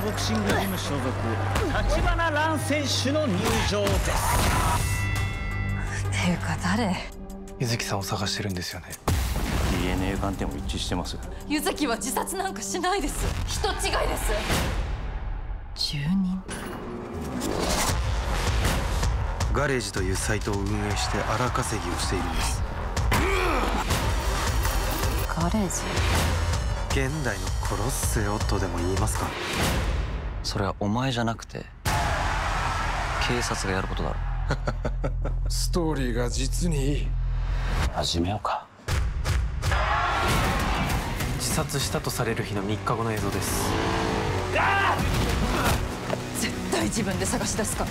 ボクシングジム所属立花蘭選手の入場です。っていうか誰？柚木さんを探してるんですよね。 DNA 鑑定も一致してます。柚木は自殺なんかしないです。人違いです。住人？ガレージというサイトを運営して荒稼ぎをしているんです。ガレージ？現代のコロッセオとでも言いますか。それはお前じゃなくて警察がやることだろ。ストーリーが実にいい。始めようか。自殺したとされる日の3日後の映像です。絶対自分で探し出すから。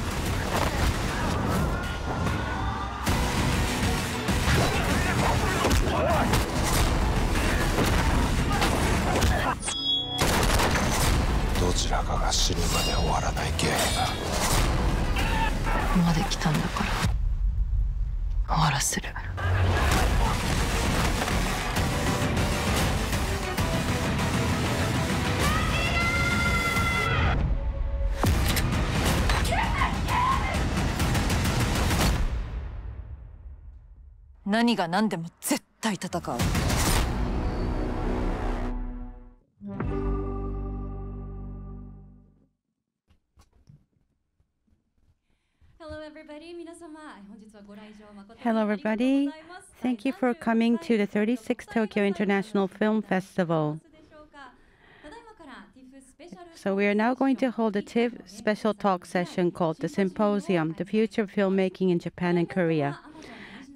どちらかが死ぬまで終わらないゲームだ。ここまで来たんだから終わらせる。何が何でも絶対戦う。Hello, everybody. Thank you for coming to the 36th Tokyo International Film Festival. So we are now going to hold a TIFF special talk session called the Symposium, The Future of Filmmaking in Japan and Korea.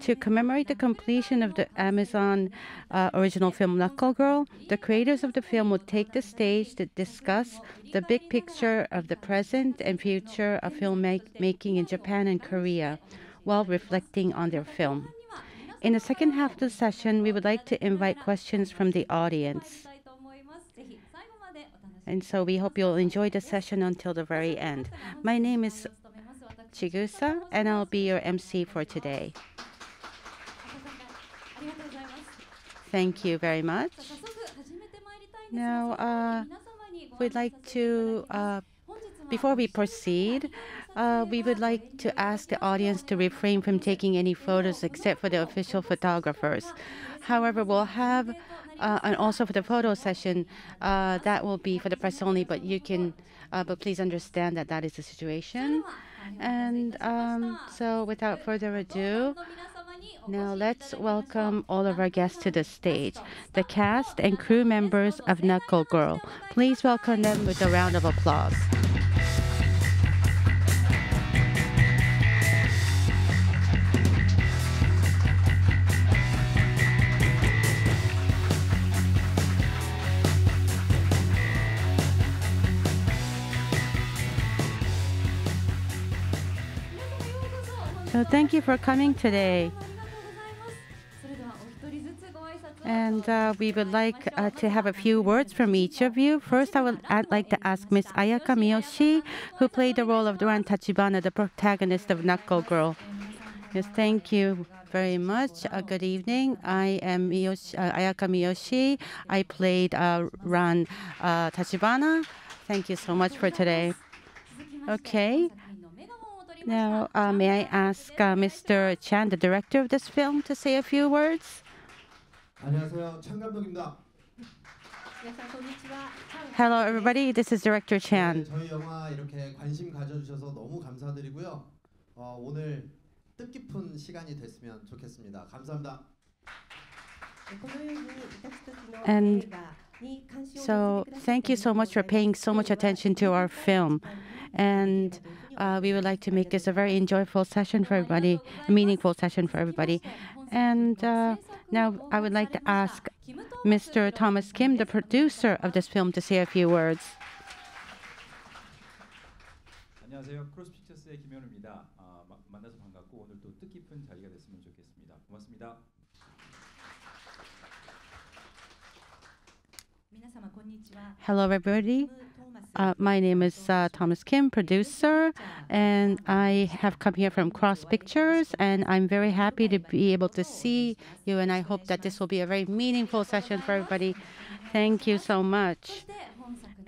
To commemorate the completion of the Amazon original film Knuckle Girl, the creators of the film will take the stage to discuss the big picture of the present and future of filmmaking in Japan and Korea while reflecting on their film. In the second half of the session, we would like to invite questions from the audience. And so we hope you'll enjoy the session until the very end. My name is Chigusa, and I'll be your MC for today. Thank you very much. Now, we'd like to, before we proceed, we would like to ask the audience to refrain from taking any photos except for the official photographers. However, we'll have, and also for the photo session, that will be for the press only, but you can, but please understand that that is the situation. And so without further ado, now let's welcome all of our guests to the stage, the cast and crew members of Knuckle Girl. Please welcome them with a round of applause. So thank you for coming today. And we would like to have a few words from each of you. First, I'd like to ask Miss Ayaka Miyoshi, who played the role of Ran Tachibana, the protagonist of Knuckle Girl. Yes, thank you very much. Good evening. I am Ayaka Miyoshi. I played Ran Tachibana. Thank you so much for today. Okay. Now, may I ask Mr. Chan, the director of this film, to say a few words? 안녕하세요. 창 감독입니다. Hello, everybody. This is Director Chan. 저희 영화 이렇게 관심 가져주셔서 너무 감사드리고요. 오늘 뜻깊은 시간이 됐으면 좋겠습니다. 감사합니다. And so, thank you so much for paying so much attention to our film. And we would like to make this a very enjoyable session for everybody, a meaningful session for everybody. And now I would like to ask Mr. Thomas Kim, the producer of this film, to say a few words. 안녕하세요. 크로스픽처스의 김현우입니다. 만나서 반갑고 오늘 또 뜻깊은 자리가 됐으면 좋겠습니다. 고맙습니다. Hello, everybody. My name is Thomas Kim, producer, and I have come here from Cross Pictures, and I'm very happy to be able to see you, and I hope that this will be a very meaningful session for everybody. Thank you so much.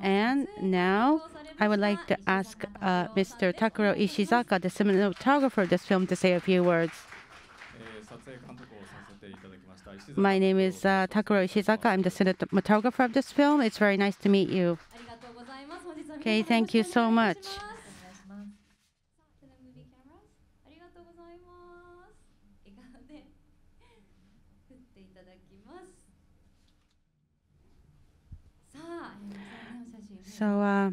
And now I would like to ask Mr. Takuro Ishizaka, the cinematographer of this film, to say a few words. My name is Takuro Ishizaka. I'm the cinematographer of this film. It's very nice to meet you. Okay, thank you so much. So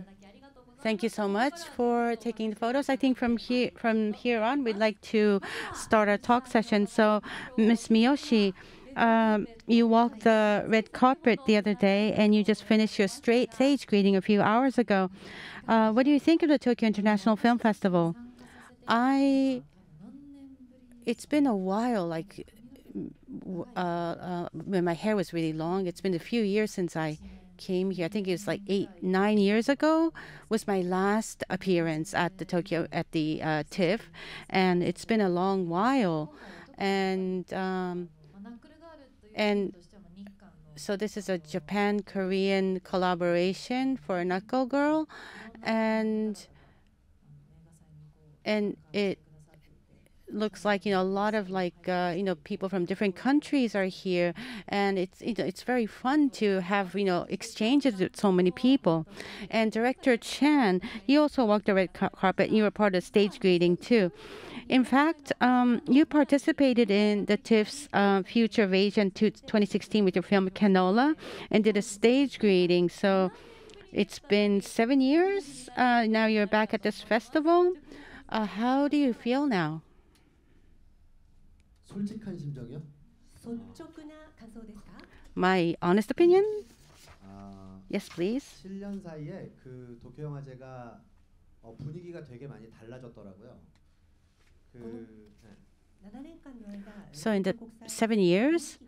thank you so much for taking the photos. I think from here on, we'd like to start our talk session. So, Ms. Miyoshi, you walked the red carpet the other day, and you just finished your stage greeting a few hours ago. What do you think of the Tokyo International Film Festival? It's been a while, like when my hair was really long. It's been a few years since I came here. I think it was like 8-9 years ago was my last appearance at the TIFF, and it's been a long while. And so this is a Japan-Korean collaboration for Knuckle Girl, and it looks like a lot of people from different countries are here, and it's very fun to have exchanges with so many people. And director Chang, you also walked the red carpet. You were part of stage greeting too. In fact, you participated in the TIFF's Future of Asia 2016 with your film Canola, and did a stage greeting. So it's been 7 years. Now you're back at this festival. How do you feel now? 솔직한 심정이요? My honest opinion? Yes, please. 7년 사이에 그 도쿄 영화제가 분위기가 되게 많이 달라졌더라고요. So in the 7 years,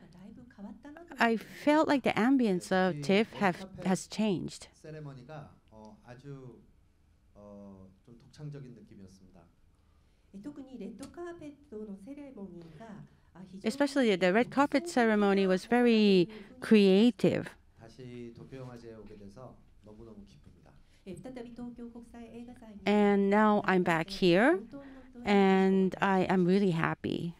I felt like the ambience of TIFF has changed. 세레머니가 아주 좀 독창적인 느낌이었습니다. Especially the red carpet ceremony was very creative. 다시 도쿄 영화제에 오게 돼서 너무너무 기쁩니다. And now I'm back here, and I am really happy.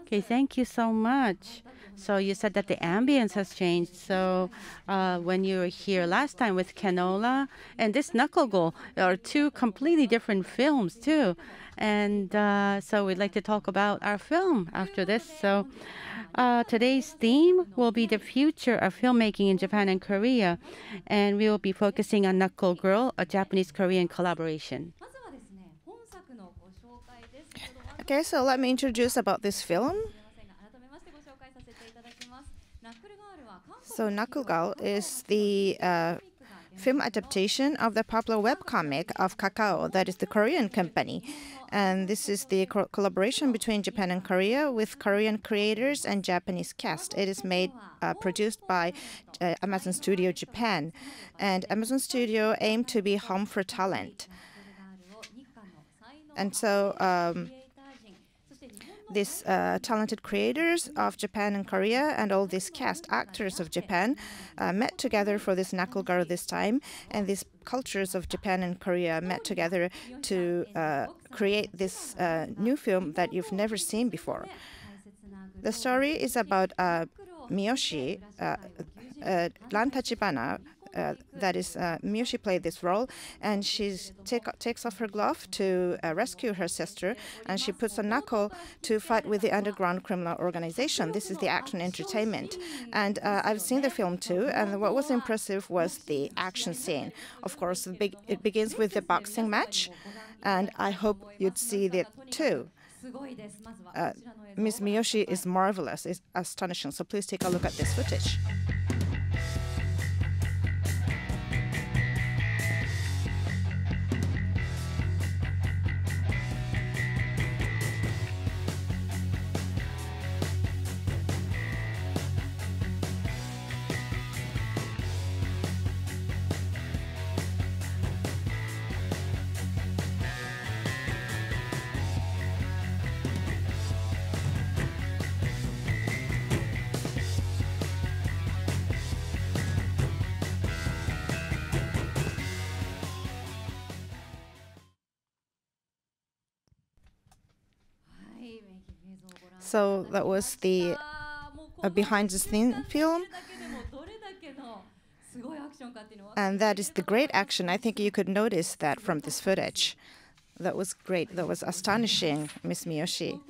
Okay, thank you so much. So you said that the ambience has changed. So when you were here last time with Canola and this Knuckle Girl are two completely different films too. And so we'd like to talk about our film after this. So today's theme will be the future of filmmaking in Japan and Korea. And we will be focusing on Knuckle Girl, a Japanese-Korean collaboration. Okay, so let me introduce about this film. So Knuckle Girl is the film adaptation of the popular webcomic of Kakao, that is the Korean company. And this is the collaboration between Japan and Korea with Korean creators and Japanese cast. It is produced by Amazon Studio Japan. And Amazon Studio aimed to be home for talent. And so these talented creators of Japan and Korea and all these cast actors of Japan met together for this Knuckle Girl this time, and these cultures of Japan and Korea met together to create this new film that you've never seen before. The story is about Miyoshi, Ran Tachibana. That is, Miyoshi played this role, and she takes off her glove to rescue her sister, and she puts a knuckle to fight with the underground criminal organization. This is the action entertainment, and I've seen the film too, and what was impressive was the action scene. Of course, it begins with the boxing match, and I hope you'd see that too. Ms. Miyoshi is marvelous, is astonishing, so please take a look at this footage. So that was the behind the scene film. And that is the great action. I think you could notice that from this footage. That was great. That was astonishing, Miss Miyoshi.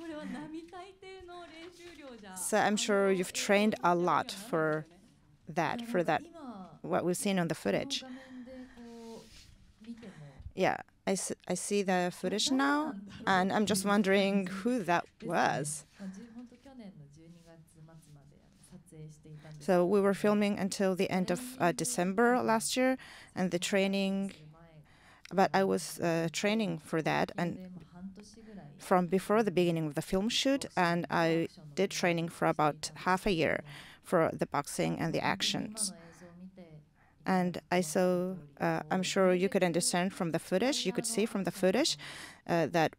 So I'm sure you've trained a lot for that, what we've seen on the footage. Yeah, I see the footage now, and I'm just wondering who that was. So we were filming until the end of December last year, and the training, but I was training for that and from before the beginning of the film shoot, and I did training for about half a year for the boxing and the actions. And I saw, I'm sure you could understand from the footage, you could see from the footage that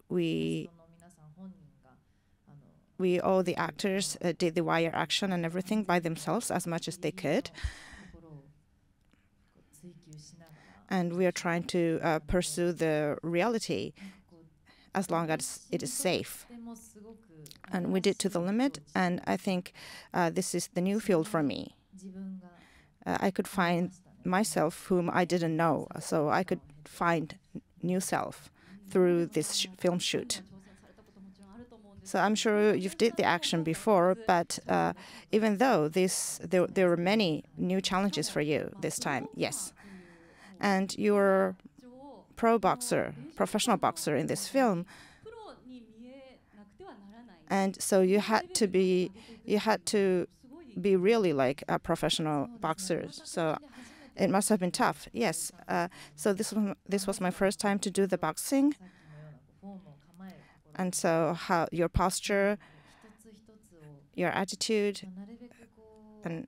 all the actors did the wire action and everything by themselves as much as they could. And we are trying to pursue the reality as long as it is safe. And we did to the limit, and I think this is the new field for me. I could find myself whom I didn't know, so I could find new self through this film shoot. So I'm sure you've did the action before, but even though there were many new challenges for you this time, yes. And you're professional boxer in this film, and so you had to be really like a professional boxer. So it must have been tough, yes. So this was my first time to do the boxing. And so how your posture, your attitude, and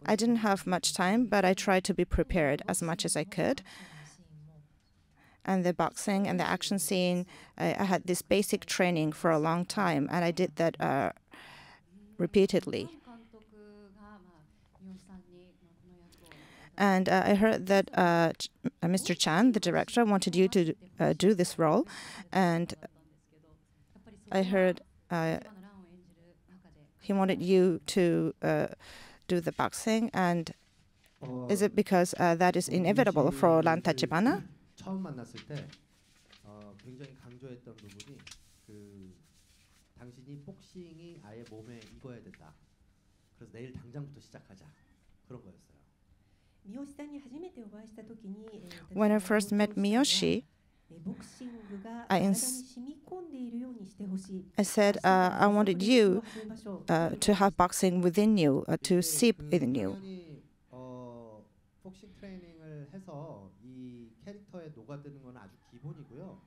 I didn't have much time, but I tried to be prepared as much as I could. And the boxing and the action scene, I had this basic training for a long time, and I did that repeatedly. And I heard that Mr. Chang, the director, wanted you to do this role. And I heard he wanted you to do the boxing. And is it because that is inevitable for Ran Tachibana? 처음 만났을 때 굉장히 강조했던 부분이 당신이 복싱이 아예 몸에 익어야 된다. 그래서 내일 당장부터 시작하자. 그런 거였어요. When I first met Miyoshi, I said I wanted you to have boxing within you, to seep in you. 복싱 트레이닝을 해서 이 캐릭터에 녹아드는 건 아주 기본이고요.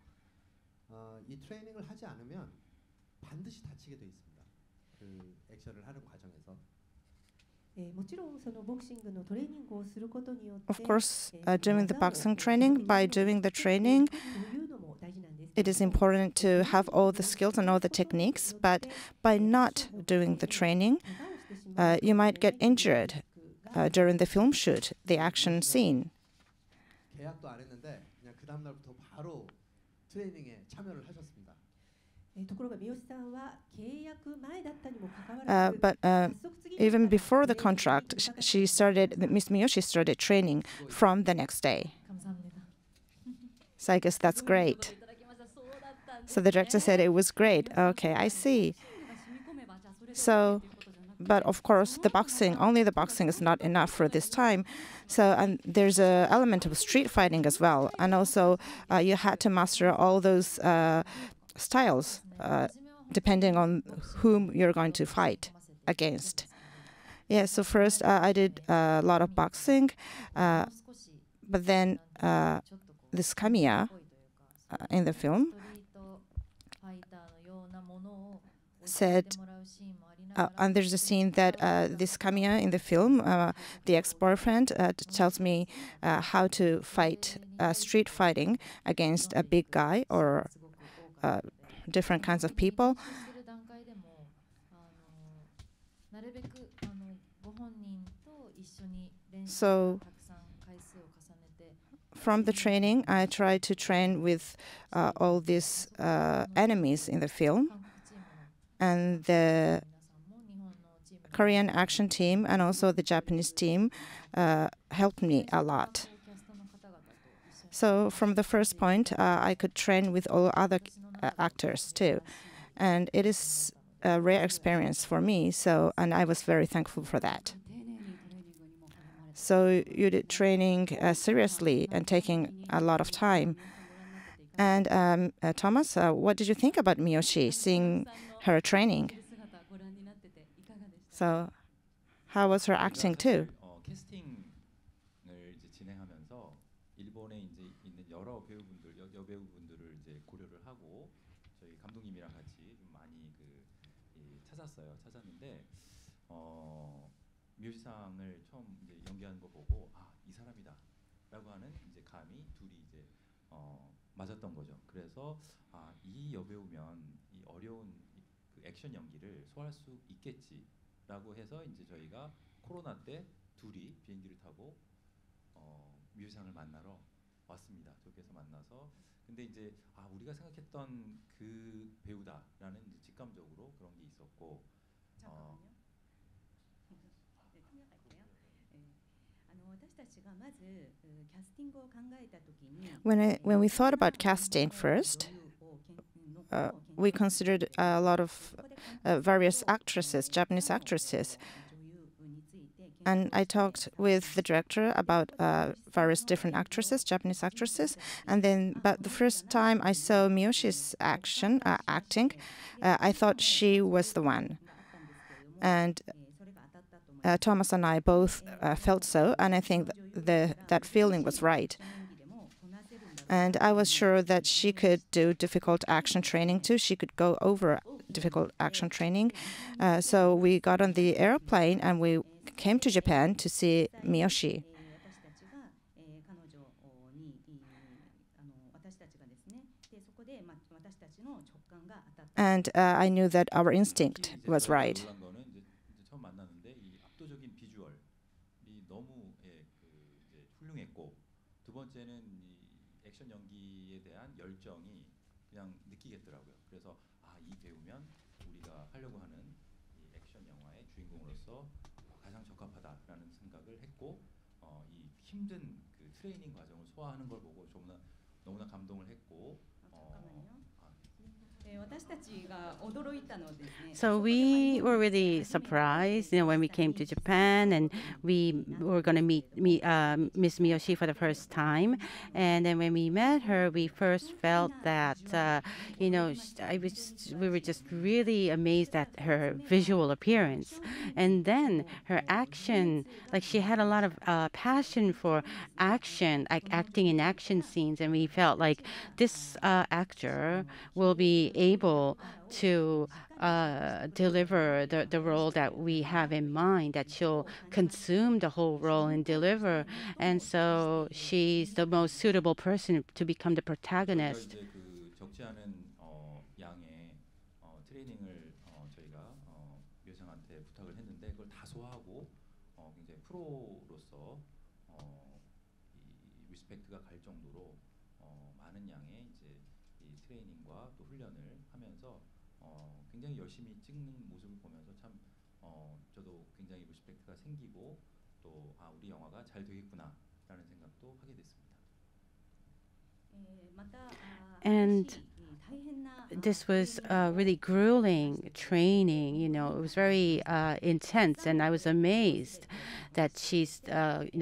이 트레이닝을 하지 않으면 반드시 다치게 돼 있습니다. 그 액션을 하는 과정에서. Of course, doing the boxing training, by doing the training, it is important to have all the skills and all the techniques, but by not doing the training, you might get injured during the film shoot, the action scene. 계약도 안 했는데 그냥 그 다음 날부터 바로 트레이닝에 참여를 하셨습니다. But even before the contract, Miss Miyoshi started training from the next day. So I guess that's great. So the director said it was great. Okay, I see. So, but of course, only the boxing is not enough for this time. So, and there's an element of street fighting as well. And also, you had to master all those styles, depending on whom you're going to fight against. Yeah, so first I did a lot of boxing, but then this Kamiya in the film said, and there's a scene that this Kamiya in the film, the ex-boyfriend, tells me how to fight street fighting against a big guy or different kinds of people. So from the training, I tried to train with all these enemies in the film. And the Korean action team and also the Japanese team helped me a lot. So from the first point, I could train with all other actors too. And it is a rare experience for me, and I was very thankful for that. So you did training seriously and taking a lot of time. And Thomas, what did you think about Miyoshi, seeing her training? So how was her acting too? 캐스팅을 이제 진행하면서 일본에 이제 있는 여러 여배우분들을 이제 고려를 하고 저희 감독님이랑 같이 좀 많이 찾았는데 미요시상을 처음 이제 연기하는 거 보고 이 사람이다라고 하는 이제 감이 둘이 이제 맞았던 거죠. 그래서 이 여배우면 이 어려운 그 액션 연기를 소화할 수 있겠지라고 해서 이제 저희가 코로나 때 둘이 비행기를 타고 미요시상을 만나러 왔습니다. 저기에서 만나서 근데 이제 우리가 생각했던 그 배우다라는 이제 직감적으로 그런 게 있었고. When we thought about casting first, we considered a lot of various actresses, Japanese actresses. And I talked with the director about various different actresses, Japanese actresses. And then, but the first time I saw Miyoshi's acting, I thought she was the one. And Thomas and I both felt so, and I think that feeling was right. And I was sure that she could do difficult action training too. She could go over difficult action training. So we got on the airplane and we came to Japan to see Miyoshi. And I knew that our instinct was right. 힘든 그 트레이닝 과정을 소화하는 걸 보고 너무나 감동을 했고. So we were really surprised, when we came to Japan and we were going to meet Miss Miyoshi for the first time. And then when we met her, we first felt that, we were just really amazed at her visual appearance. And then her action, like she had a lot of passion for action, like acting in action scenes. And we felt like this actor will be able to deliver the role that we have in mind, that she'll consume the whole role and deliver. And so she's the most suitable person to become the protagonist. 적지 않은 양의 트레이닝을 저희가 미요시상한테 부탁을 했는데 그걸 다 소화하고 굉장히 프로로서 이 리스펙트가 갈 정도로 많은 양의 이제 이 트레이닝과 또 훈련을 하면서 굉장히 열심히 찍는 모습을 보면서 참 저도 굉장히 리스펙트가 생기고 또 우리 영화가 잘 되겠구나라는 생각도 하게 됐습니다. And this was really grueling training. It was very intense, and I was amazed that she's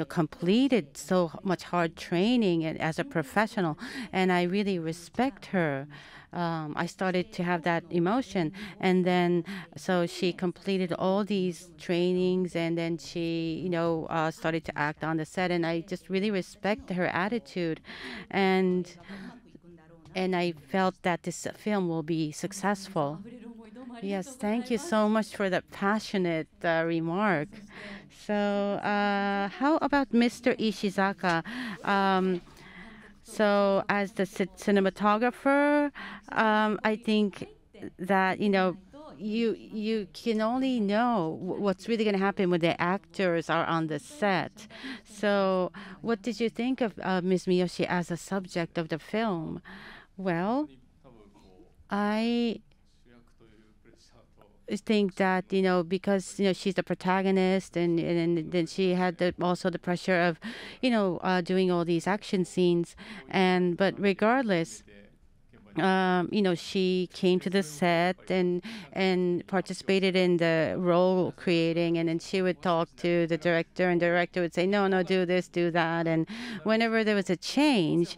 completed so much hard training and as a professional, and I really respect her. I started to have that emotion, and then so she completed all these trainings, and then she started to act on the set, and I just really respect her attitude, and I felt that this film will be successful. Yes, thank you so much for that passionate remark. So how about Mr. Ishizaka? So as the cinematographer, I think that, you can only know what's really going to happen when the actors are on the set. So, what did you think of Ms. Miyoshi as a subject of the film? Well, I think that because she's the protagonist, and then she had also the pressure of doing all these action scenes, but regardless, she came to the set and participated in the role creating, and then she would talk to the director, and the director would say, no, no, do this, do that, and whenever there was a change,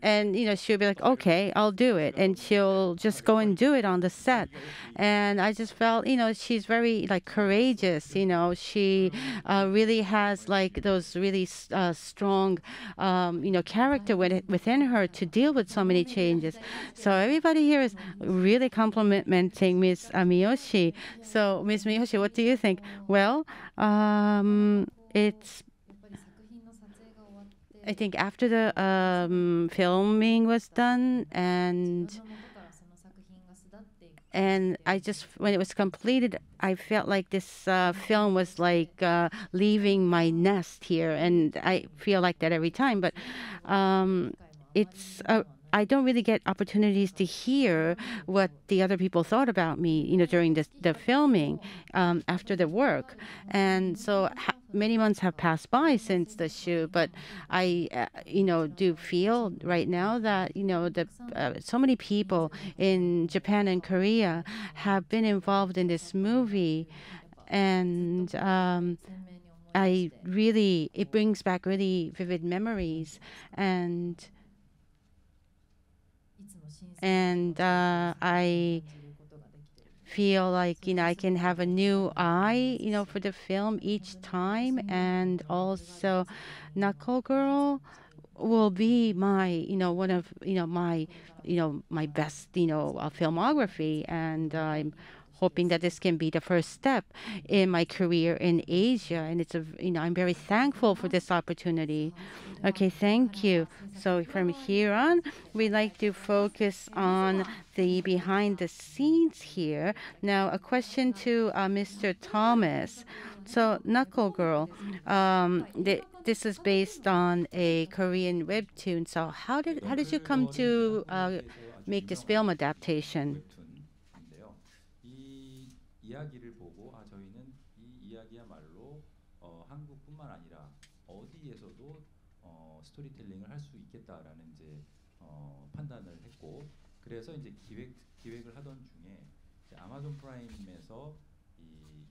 and she'll be like, okay, I'll do it, and she'll just go and do it on the set. And I just felt she's very like courageous. She really has like those really strong character within her to deal with so many changes. So everybody here is really complimenting Miss Miyoshi. So Miss Miyoshi, what do you think? Well, it's I think after the filming was done, and I just, when it was completed, I felt like this film was like leaving my nest here, and I feel like that every time. But it's I don't really get opportunities to hear what the other people thought about me, during the filming, after the work. And so many months have passed by since the shoot, but I, do feel right now that, so many people in Japan and Korea have been involved in this movie. And it brings back really vivid memories. And I feel like I can have a new eye for the film each time. And also Knuckle Girl will be my one of my best filmography, and I'm hoping that this can be the first step in my career in Asia, and it's I'm very thankful for this opportunity. Okay, thank you. So from here on, we like to focus on the behind the scenes here. Now, a question to Mr. Thomas. So, Knuckle Girl, this is based on a Korean webtoon. So, how did you come to make this film adaptation? 웹툰인데요. 이 이야기를 보고 저희는 이 이야기야말로 한국뿐만 아니라 어디에서도 스토리텔링을 할 수 있겠다라는 이제 판단을 했고, 그래서 이제 기획을 하던 중에 이제 아마존 프라임에서 이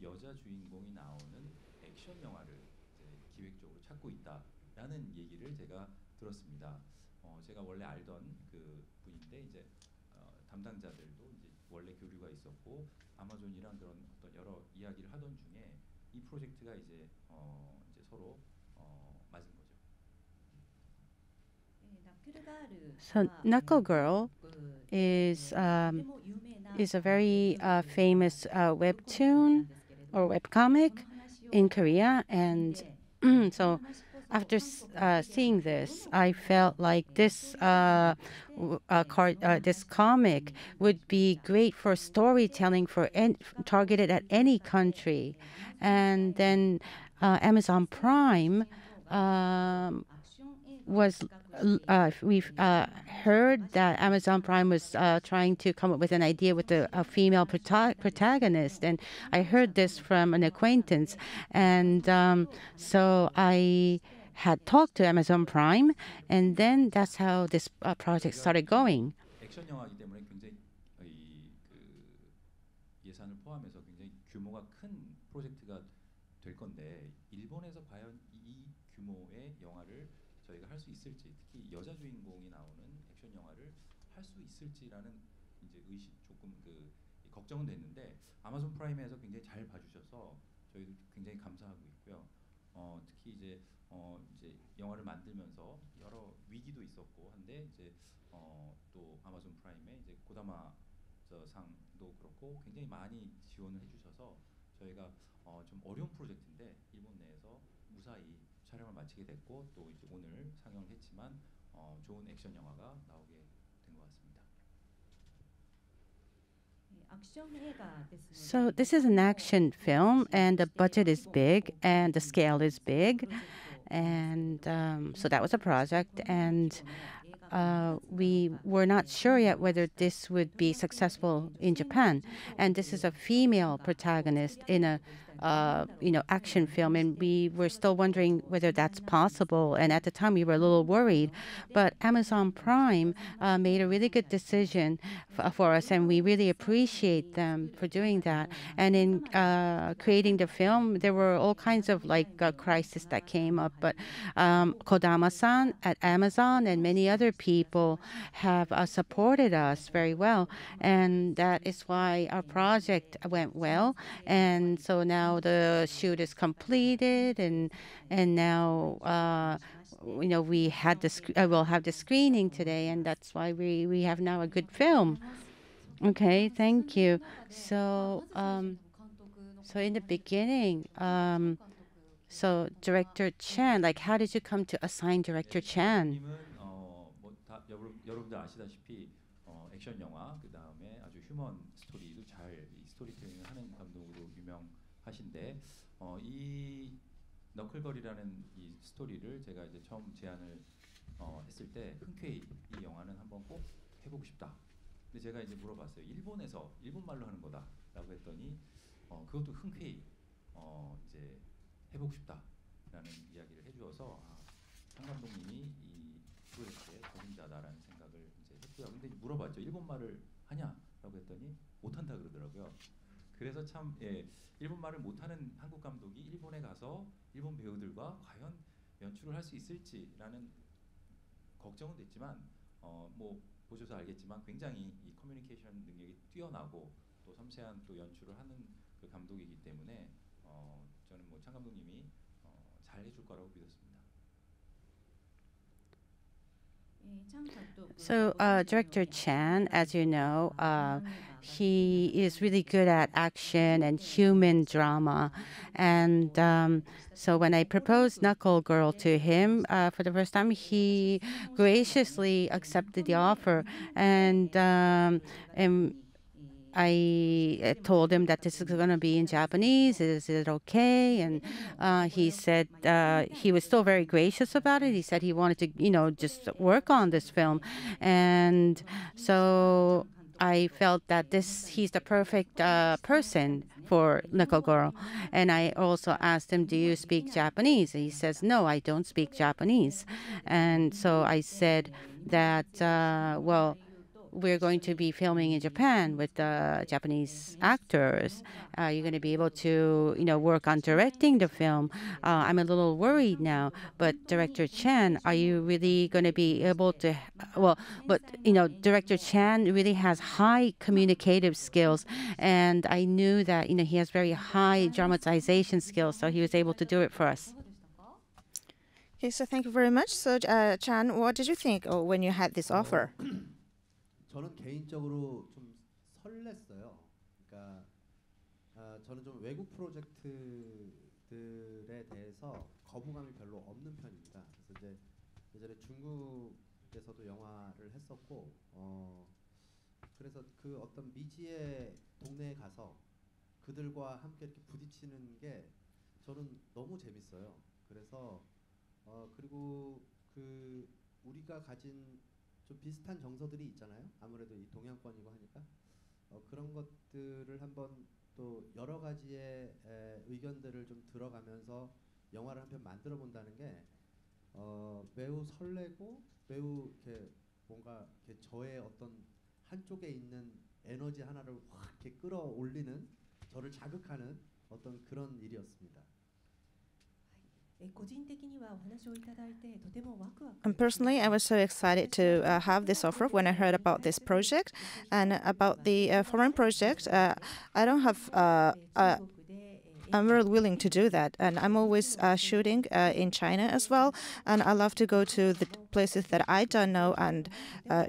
여자 주인공이 나오는 액션 영화를 이제 기획적으로 찾고 있다라는 얘기를 제가 들었습니다. 제가 원래 알던 그 분인데 이제 담당자들도 이제 원래 교류가 있었고 아마존이랑 그런 어떤 여러 이야기를 하던 중에 이 프로젝트가 이제 서로 맞은 거죠. So Knuckle Girl is a very famous webtoon or webcomic in Korea, and so after seeing this, I felt like this this comic would be great for storytelling targeted at any country. And then Amazon Prime we've heard that Amazon Prime was trying to come up with an idea with a female protagonist, and I heard this from an acquaintance, and so I had talked to Amazon Prime, and then that's how this project started going. 액션 영화이기 때문에 굉장히 예산을 포함해서 굉장히 규모가 큰 프로젝트가 될 건데 일본에서 과연 이 규모의 영화를 저희가 할 수 있을지, 특히 여자 주인공이 나오는 액션 영화를 할 수 있을지라는 이제 조금 걱정은 됐는데 아마존 프라임에서 굉장히 잘 봐주셔서 저희도 굉장히 감사하고 있고요. 특히 이제 영화를 만들면서 여러 위기도 있었고 한데 이제 또 아마존 프라임의 이제 고다마 상도 그렇고 굉장히 많이 지원을 해주셔서 저희가 좀 어려운 프로젝트인데 일본 내에서 무사히 촬영을 마치게 됐고 또 이제 오늘 상영을 했지만 좋은 액션 영화가 나오게 된 것 같습니다. So this is an action film, and the budget is big, and the scale is big, and so that was a project, and we were not sure yet whether this would be successful in Japan. And this is a female protagonist in a action film, and we were still wondering whether that's possible. And at the time, we were a little worried. But Amazon Prime made a really good decision for us, and we really appreciate them for doing that. And in creating the film, there were all kinds of crises that came up. But Kodama-san at Amazon and many other people have supported us very well, and that is why our project went well. And so now the shoot is completed, and now we had we'll have the screening today, and that's why we have now a good film. Okay, thank you. So so in the beginning, so Director Chan, how did you come to assign Director Chan? 여러분들 아시다시피 액션 영화 그 다음에 아주 휴먼 스토리도 잘 스토리텔링을 하는 감독으로 유명하신데 이 너클걸이라는 이 스토리를 제가 이제 처음 제안을 했을 때 흔쾌히 이 영화는 한번 꼭 해보고 싶다. 근데 제가 이제 물어봤어요. 일본에서 일본말로 하는 거다라고 했더니 그것도 흔쾌히 이제 해보고 싶다라는 이야기를 해주어서 장 감독님이 이 프로젝트의 적임자다라는 생각을 이제 했고요. 근데 물어봤죠. 일본말을 하냐라고 했더니 못한다 그러더라고요. 그래서 참 일본말을 못하는 한국 감독이 일본에 가서 일본 배우들과 과연 연출을 할 수 있을지라는 걱정은 됐지만 뭐 보셔서 알겠지만 굉장히 이 커뮤니케이션 능력이 뛰어나고 또 섬세한 또 연출을 하는 그 감독이기 때문에 저는 뭐 장 감독님이 잘 해줄 거라고 믿었습니다. So Director Chan, as you know, he is really good at action and human drama. And so when I proposed Knuckle Girl to him for the first time, he graciously accepted the offer. And I told him that this is going to be in Japanese. Is it okay? And he said he was still very gracious about it. He said he wanted to, just work on this film. And so I felt that he's the perfect person for Knuckle Girl. And I also asked him, do you speak Japanese? And he says, no, I don't speak Japanese. And so I said that, well, we're going to be filming in Japan with Japanese actors. You're going to be able to, work on directing the film. I'm a little worried now, but Director Chan, are you really going to be able to? Well, but Director Chan really has high communicative skills, and I knew that he has very high dramatization skills, so he was able to do it for us. Okay, so thank you very much. So Chan, what did you think when you had this offer? 저는 개인적으로 좀 설렜어요. 그러니까 저는 좀 외국 프로젝트들에 대해서 거부감이 별로 없는 편입니다. 그래서 이제 예전에 중국에서도 영화를 했었고, 그래서 그 어떤 미지의 동네에 가서 그들과 함께 이렇게 부딪히는 게 저는 너무 재밌어요. 그래서 그리고 그 우리가 가진 좀 비슷한 정서들이 있잖아요. 아무래도 이 동양권이고 하니까 그런 것들을 한번 또 여러 가지의 의견들을 좀 들어가면서 영화를 한 편 만들어 본다는 게 매우 설레고 매우 이렇게 뭔가 이렇게 저의 어떤 한쪽에 있는 에너지 하나를 확 이렇게 끌어올리는 저를 자극하는 어떤 그런 일이었습니다. And personally, I was so excited to have this offer when I heard about this project. And about the foreign project, I don't have. I'm very willing to do that, and I'm always shooting in China as well. And I love to go to the places that I don't know and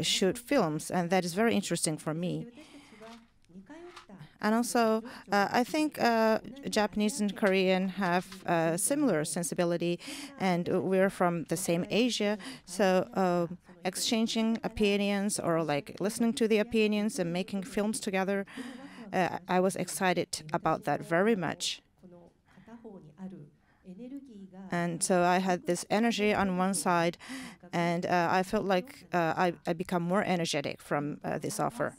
shoot films, and that is very interesting for me. And also, I think Japanese and Korean have similar sensibility, and we're from the same Asia. So exchanging opinions or listening to the opinions and making films together, I was excited about that very much. And so I had this energy on one side, and I felt like I become more energetic from this offer.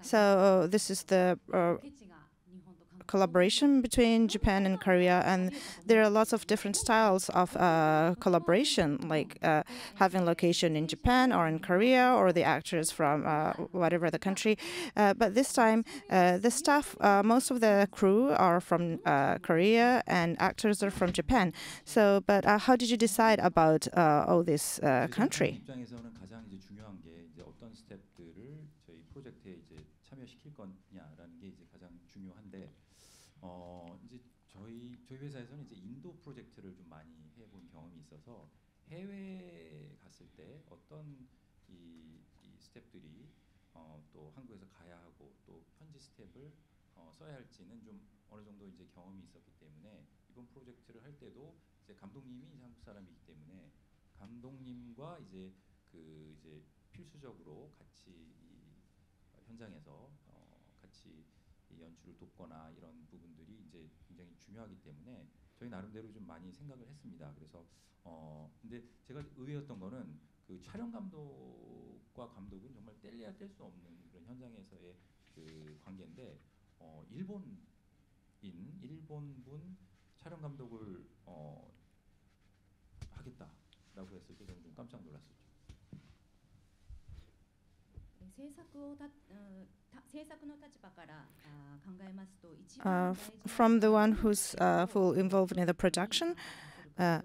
So this is the collaboration between Japan and Korea, and there are lots of different styles of collaboration, like having location in Japan or in Korea, or the actors from whatever the country. But this time, the staff, most of the crew are from Korea, and actors are from Japan. So, but how did you decide about all this country? 입장에서는 가장 이제 중요한 게 이제 어떤 스태프들을 저희 프로젝트에 이제 참여시킬 거냐라는 게 이제 가장 중요한데. 이제 저희 회사에서는 이제 인도 프로젝트를 좀 많이 해본 경험이 있어서 해외 갔을 때 어떤 이 스텝들이 또 한국에서 가야 하고 또 현지 스텝을 써야 할지는 좀 어느 정도 이제 경험이 있었기 때문에 이번 프로젝트를 할 때도 이제 감독님이 이제 한국 사람이기 때문에 감독님과 이제 이제 필수적으로 같이 이 현장에서 같이 이 연출을 돕거나 이런 부분들이 이제 굉장히 중요하기 때문에 저희 나름대로 좀 많이 생각을 했습니다. 그래서 근데 제가 의외였던 거는 그 촬영 감독과 감독은 정말 뗄래야 뗄 수 없는 그런 현장에서의 그 관계인데 일본분 촬영 감독을 하겠다라고 했을 때 저는 좀 깜짝 놀랐었죠. From the one who's full involved in the production, the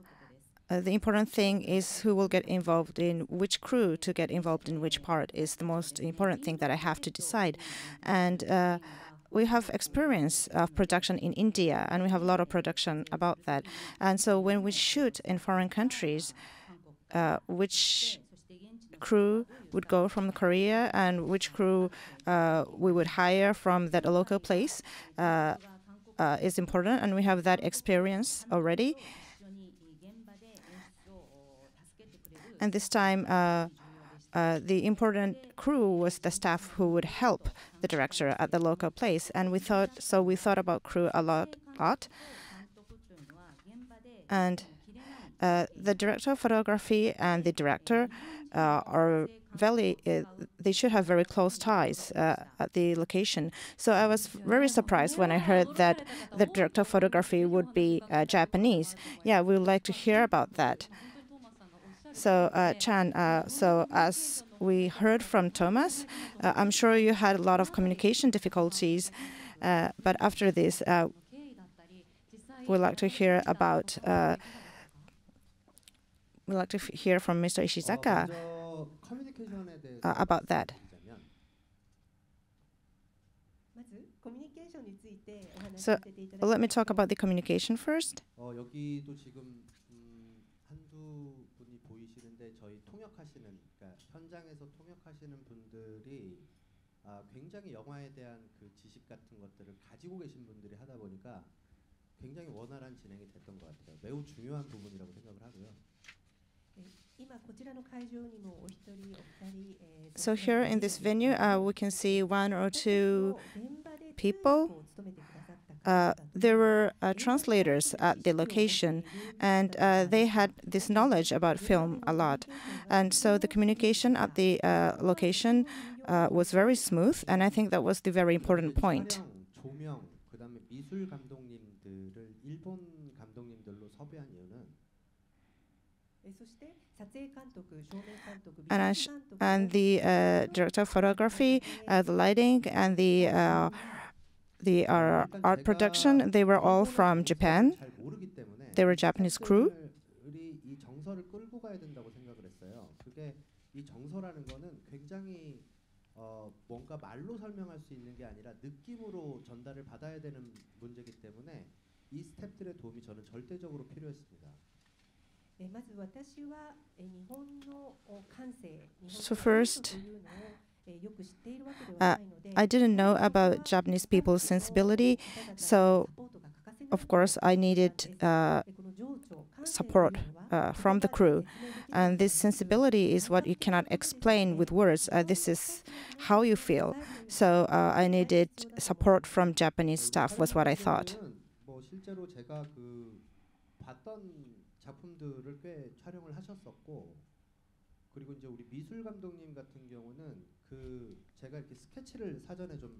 important thing is who will get involved in which crew to get involved in which part is the most important thing that I have to decide. And we have experience of production in India, and we have a lot of production about that. And so when we shoot in foreign countries, which crew would go from Korea and which crew we would hire from that local place is important, and we have that experience already. And this time, the important crew was the staff who would help the director at the local place, and we thought about crew a lot. And the director of photography and the director they should have very close ties at the location. So I was very surprised when I heard that the director of photography would be Japanese. Yeah, we would like to hear about that. So Chan, so as we heard from Thomas, I'm sure you had a lot of communication difficulties, but after this, we'd like to hear about. We'd like to hear from Mr. Ishizaka about that. So let me talk about the communication first. 여기도 지금 한두 분이 보이시는데 저희 통역하시는 그러니까 현장에서 통역하시는 분들이 굉장히 영화에 대한 그 지식 같은 것들을 가지고 계신 분들이 하다 보니까 굉장히 원활한 진행이 됐던 것 같아요. 매우 중요한 부분이라고 생각을 하고요. So here in this venue, we can see one or two people. There were translators at the location, and they had this knowledge about film a lot. And so the communication at the location was very smooth, and I think that was the very important point. 조명, 그다음에 미술 감독님들을 일본 감독님들로 섭외한 이유는 and the director of photography, the lighting, and the art production, they were all from Japan. They were Japanese crew. 이 정서를 끌고 가야 된다고 생각을 했어요. 그게 이 정서라는 거는 굉장히 뭔가 말로 설명할 수 있는 게 아니라 느낌으로 전달을 받아야 되는 문제이기 때문에 이 스태프들의 도움이 저는 절대적으로 필요했습니다. So first, I didn't know about Japanese people's sensibility, so of course I needed support from the crew. And this sensibility is what you cannot explain with words. This is how you feel. So I needed support from Japanese staff was what I thought. 뭐 실제로 제가 그 봤던 작품들을 꽤 촬영을 하셨었고, 그리고 이제 우리 미술 감독님 같은 경우는 그 제가 이렇게 스케치를 사전에 좀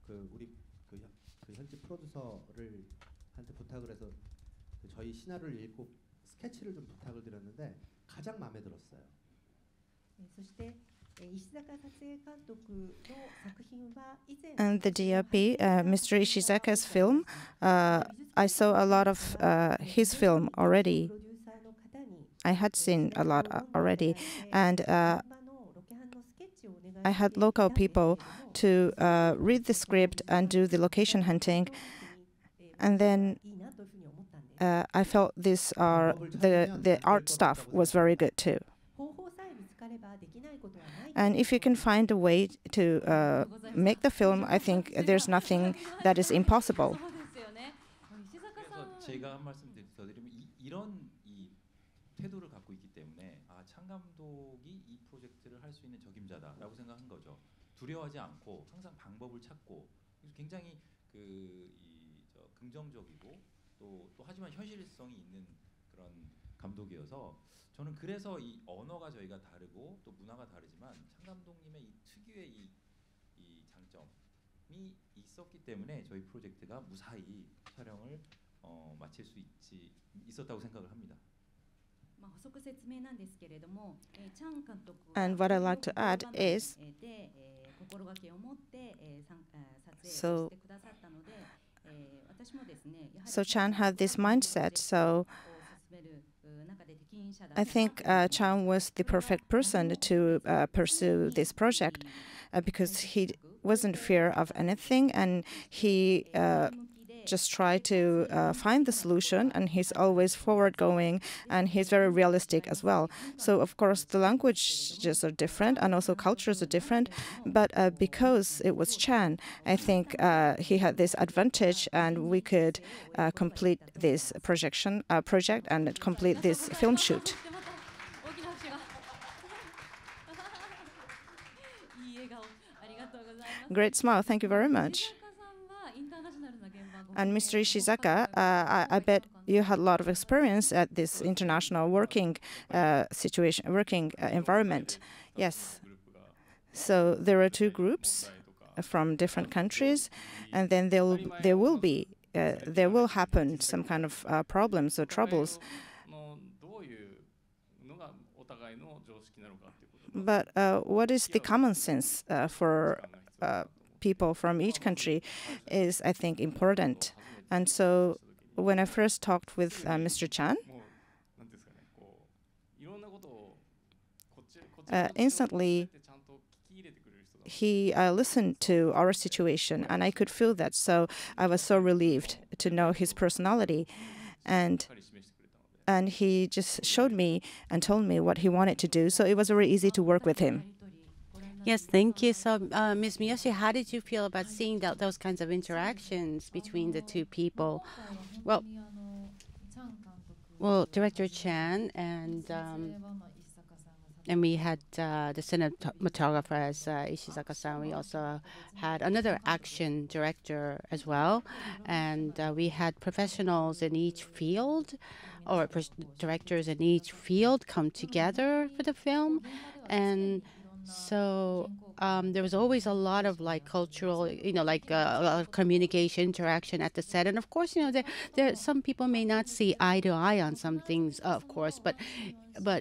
그 우리 그 현지 프로듀서를 한테 부탁을 해서 그 저희 시나리오를 읽고 스케치를 좀 부탁을 드렸는데 가장 마음에 들었어요. そして石坂撮影監督の作品は以前 And the DOP, Mr. Ishizaka's film, I saw a lot of his film already. I had seen a lot already, and I had local people to read the script and do the location hunting, and then I felt the art stuff was very good too. And if you can find a way to make the film, I think there's nothing that is impossible. 그래서 제가 한 말씀 더 드리면 이런 이 태도를 갖고 있기 때문에 창 감독이 이 프로젝트를 할 수 있는 적임자다라고 생각한 거죠. 두려워하지 않고 항상 방법을 찾고 굉장히 긍정적이고 또 하지만 현실성이 있는 그런 감독이어서 저는 그래서 이 언어가 저희가 다르고 또 문화가 다르지만 창 감독님의 이 특유의 이 장점이 있었기 때문에 저희 프로젝트가 무사히 촬영을 마칠 수 있었다고 생각을 합니다. And what I'd like to add is, so Chan had this mindset, so I think Chang was the perfect person to pursue this project because he wasn't fear of anything, and he just tried to find the solution, and he's always forward-going, and he's very realistic as well. So of course the languages are different and also cultures are different, but because it was Chan, I think he had this advantage, and we could complete this project and complete this film shoot. Great smile, thank you very much. And Mr. Ishizaka, I bet you had a lot of experience at this international working environment. Yes. So there are two groups from different countries, and then there will happen some kind of problems or troubles. But what is the common sense for people from each country is, I think, important. And so when I first talked with Mr. Chan, instantly he listened to our situation, and I could feel that. So I was so relieved to know his personality. And he just showed me and told me what he wanted to do. So it was very easy to work with him. Yes, thank you. So, Ms. Miyoshi, how did you feel about seeing those kinds of interactions between the two people? Well, Director Chan and we had the cinematographer as Ishizaka-san. We also had another action director as well, and we had professionals in each field, or directors in each field, come together for the film, and so there was always a lot of cultural, a lot of communication, interaction at the set. And of course, there some people may not see eye to eye on some things, of course, but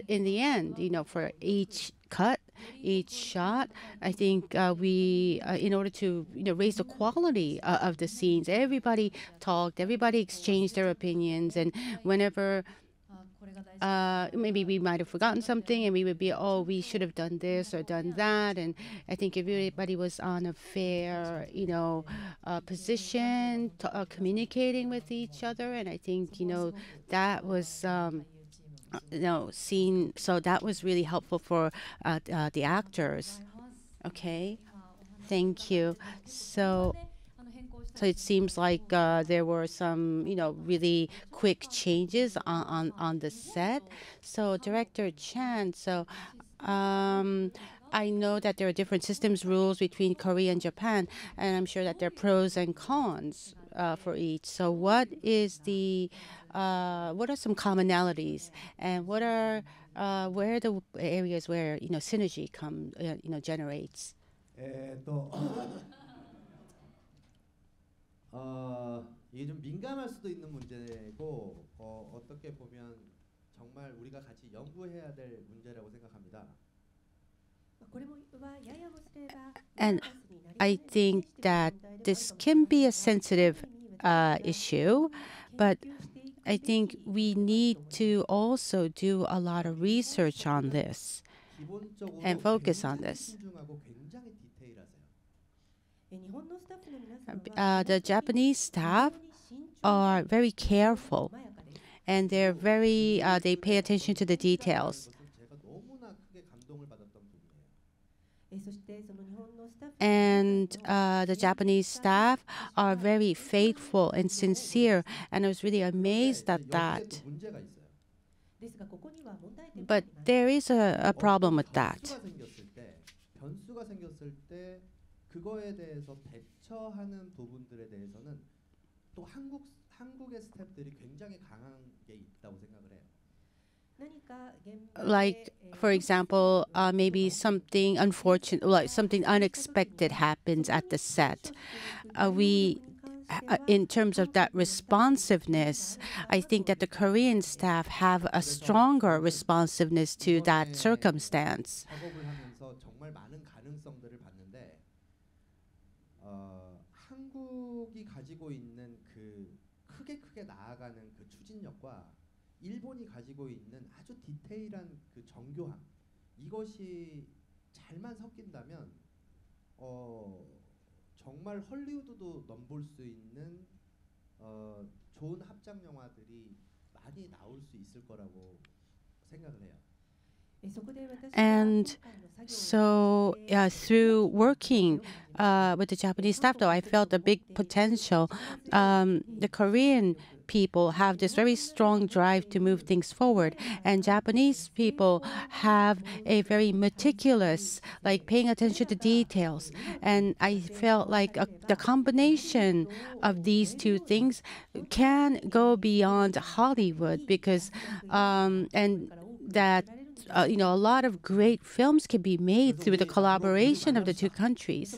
in the end, for each cut, each shot, I think we, in order to raise the quality of the scenes, everybody talked, everybody exchanged their opinions, and whenever maybe we might have forgotten something, and we would be, we should have done this or done that. And I think everybody was on a fair, position, communicating with each other. And I think, that was, seen. So that was really helpful for the actors. Okay, thank you. So So it seems like there were some, really quick changes on the set. So Director Chan, I know that there are different systems rules between Korea and Japan, and I'm sure that there are pros and cons for each. So what are some commonalities, and what are where are the areas where synergy generates? 이게 좀 민감할 수도 있는 문제고 어떻게 보면 정말 우리가 같이 연구해야 될 문제라고 생각합니다. And I think that this can be a sensitive issue, but I think we need to also do a lot of research on this and focus on this. The Japanese staff are very careful, and they're they pay attention to the details. And the Japanese staff are very faithful and sincere, and I was really amazed at that. But there is a problem with that. 변수가 생겼을 때 그거에 대해서 대처하는 부분들에 대해서는 또 한국의 스태프들이 굉장히 강한 게 있다고 생각을 해요. Like, for example, maybe something unfortunate, like something unexpected happens at the set. In terms of that responsiveness, I think that the Korean staff have a stronger responsiveness to that circumstance. 작업을 하면서 정말 많은 가능성들을 봤는데 한국이 가지고 있는 그 크게 나아가는 그 추진력과 일본이 가지고 있는 아주 디테일한 그 정교함, 이것이 잘만 섞인다면 정말 헐리우드도 넘볼 수 있는 좋은 합작 영화들이 많이 나올 수 있을 거라고 생각을 해요. And so through working with the Japanese staff, though, I felt a big potential. The Korean people have this very strong drive to move things forward, and Japanese people have a very meticulous, like paying attention to details. And I felt like the combination of these two things can go beyond Hollywood, because and that a lot of great films can be made through the collaboration of the two countries.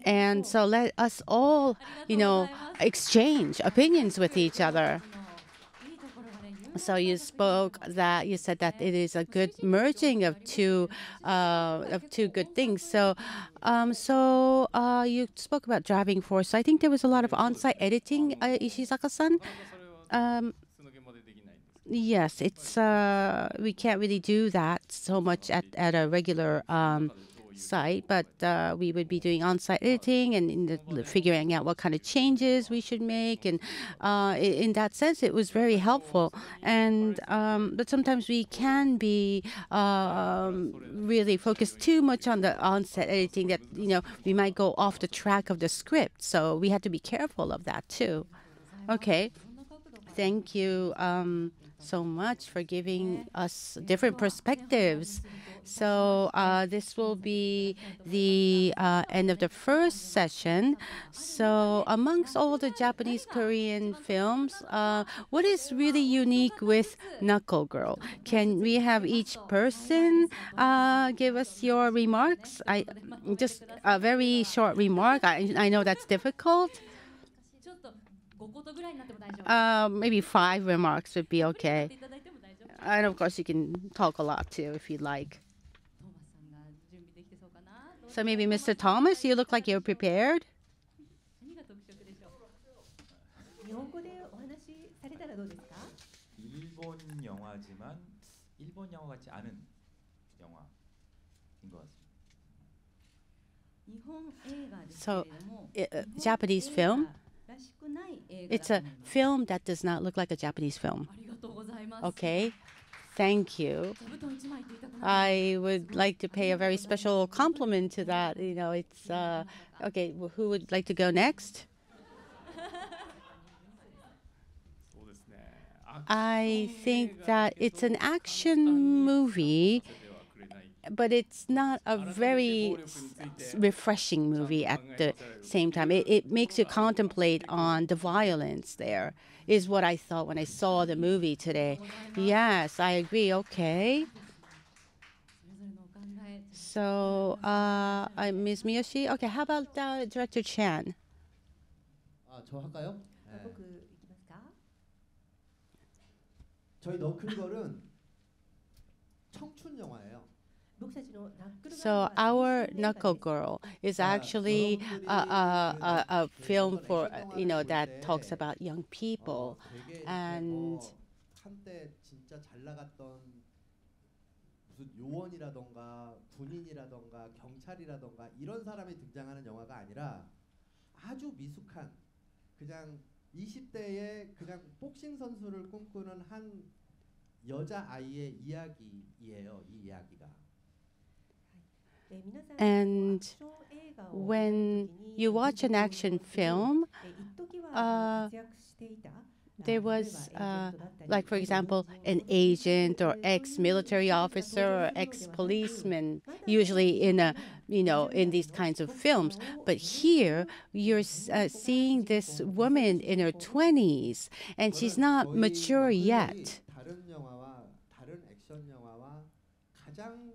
And so let us all, exchange opinions with each other. So you said that it is a good merging of two good things. So you spoke about driving force. So I think there was a lot of on-site editing, Ishizaka-san. Yes, it's we can't really do that so much at a regular site, but we would be doing on-site editing and figuring out what kind of changes we should make, and in that sense, it was very helpful. And but sometimes we can be really focused too much on the on-set editing that we might go off the track of the script. So we had to be careful of that too. Okay, thank you so much for giving us different perspectives. So this will be the end of the first session. So amongst all the Japanese Korean films, what is really unique with Knuckle Girl? Can we have each person give us your remarks? Just a very short remark. I know that's difficult. Maybe 5 remarks would be okay. And of course, you can talk a lot too if you'd like. So maybe Mr. Thomas, you look like you're prepared. 일본 영화지만 일본 영화 같지 않은 영화인 것 같습니다. So, Japanese film. It's a film that does not look like a Japanese film. Okay, thank you. I would like to pay a very special compliment to that. You know, it's okay. Who would like to go next? I think that it's an action movie, but it's not a very refreshing movie at the same time. It makes you contemplate on the violence there, is what I thought when I saw the movie today. Yes, I agree. Okay. So, Ms. Miyoshi. Okay, how about Director Chan? 저 할까요? 저희 너클걸은 청춘 영화예요. So our Knuckle Girl is actually a film for that talks about young people, and 한때 진짜 잘 나갔던 무슨 요원이라던가 군인이라던가 경찰이라던가 이런 사람이 등장하는 영화가 아니라 아주 미숙한 그냥 20대의 그냥 복싱 선수를 꿈꾸는 한 여자 아이의 이야기예요. 이 이야기가. And when you watch an action film, there was, like, for example, an agent or ex-military officer or ex-policeman, usually in in these kinds of films. But here, you're seeing this woman in her 20s, and she's not mature yet. 다른 영화와 다른 액션 영화와 가장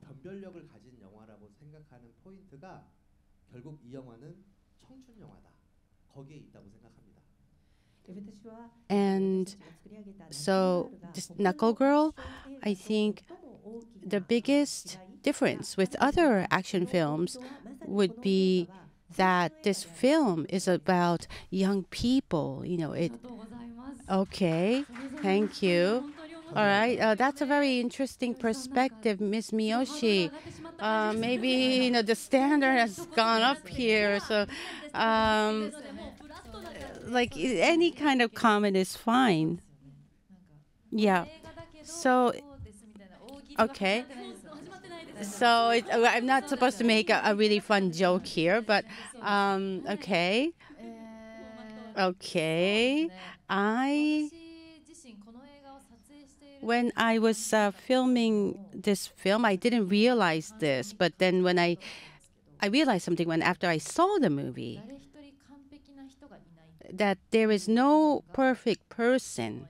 변별력을 가진 영화라고 생각하는 포인트가 결국 이 영화는 청춘 영화다. 거기에 있다고 생각합니다. And so this Knuckle Girl, I think the biggest difference with other action films would be that this film is about young people. Okay, thank you. All right, that's a very interesting perspective, Ms. Miyoshi. Maybe the standard has gone up here, so like any kind of comment is fine. Yeah. So okay. So I'm not supposed to make a really fun joke here, but okay. Okay. When I was filming this film, I didn't realize this, but then when I realized something after I saw the movie, that there is no perfect person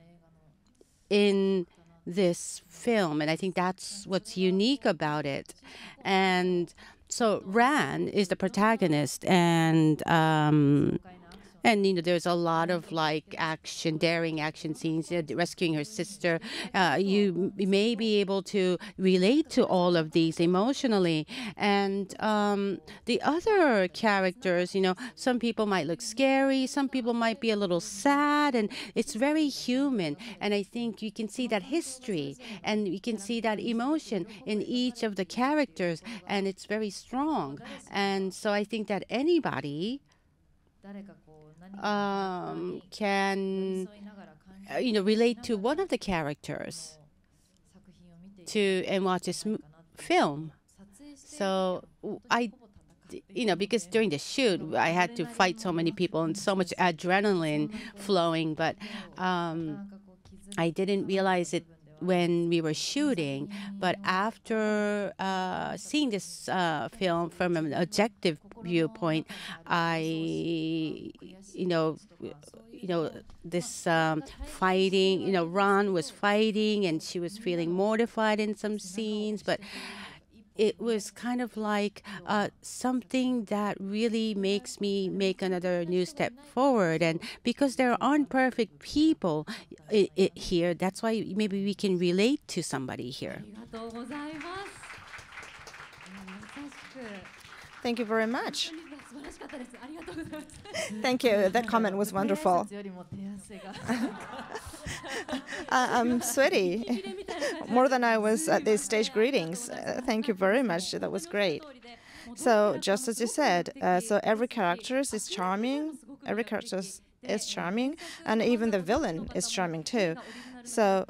in this film, and I think that's what's unique about it. And so Ran is the protagonist, and there's a lot of like daring action scenes, rescuing her sister. You may be able to relate to all of these emotionally. And the other characters, some people might look scary, some people might be a little sad, and it's very human. And I think you can see that history and you can see that emotion in each of the characters, and it's very strong. And so I think that anybody can relate to one of the characters and watch this film. So because during the shoot I had to fight so many people and so much adrenaline flowing, but I didn't realize it when we were shooting. But after seeing this film from an objective viewpoint, this fighting, Ron was fighting and she was feeling mortified in some scenes, but it was kind of like something that really makes me make another new step forward. And because there aren't perfect people here, that's why maybe we can relate to somebody here. Thank you very much. Thank you. That comment was wonderful. I'm sweaty, more than I was at the stage greetings. Thank you very much. That was great. So just as you said, so every character is charming. Every character is charming, and even the villain is charming too. So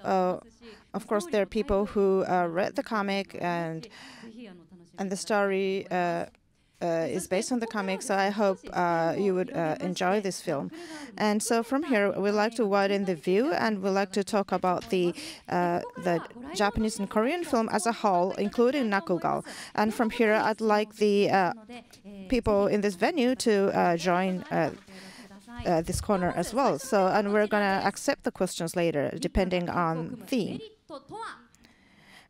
Of course, there are people who read the comic, and the story is based on the comic, so I hope you would enjoy this film. And so from here, we'd like to widen the view, and we'd like to talk about the Japanese and Korean film as a whole, including Nakugal. And from here, I'd like the people in this venue to join this corner as well. So, and we're going to accept the questions later, depending on theme.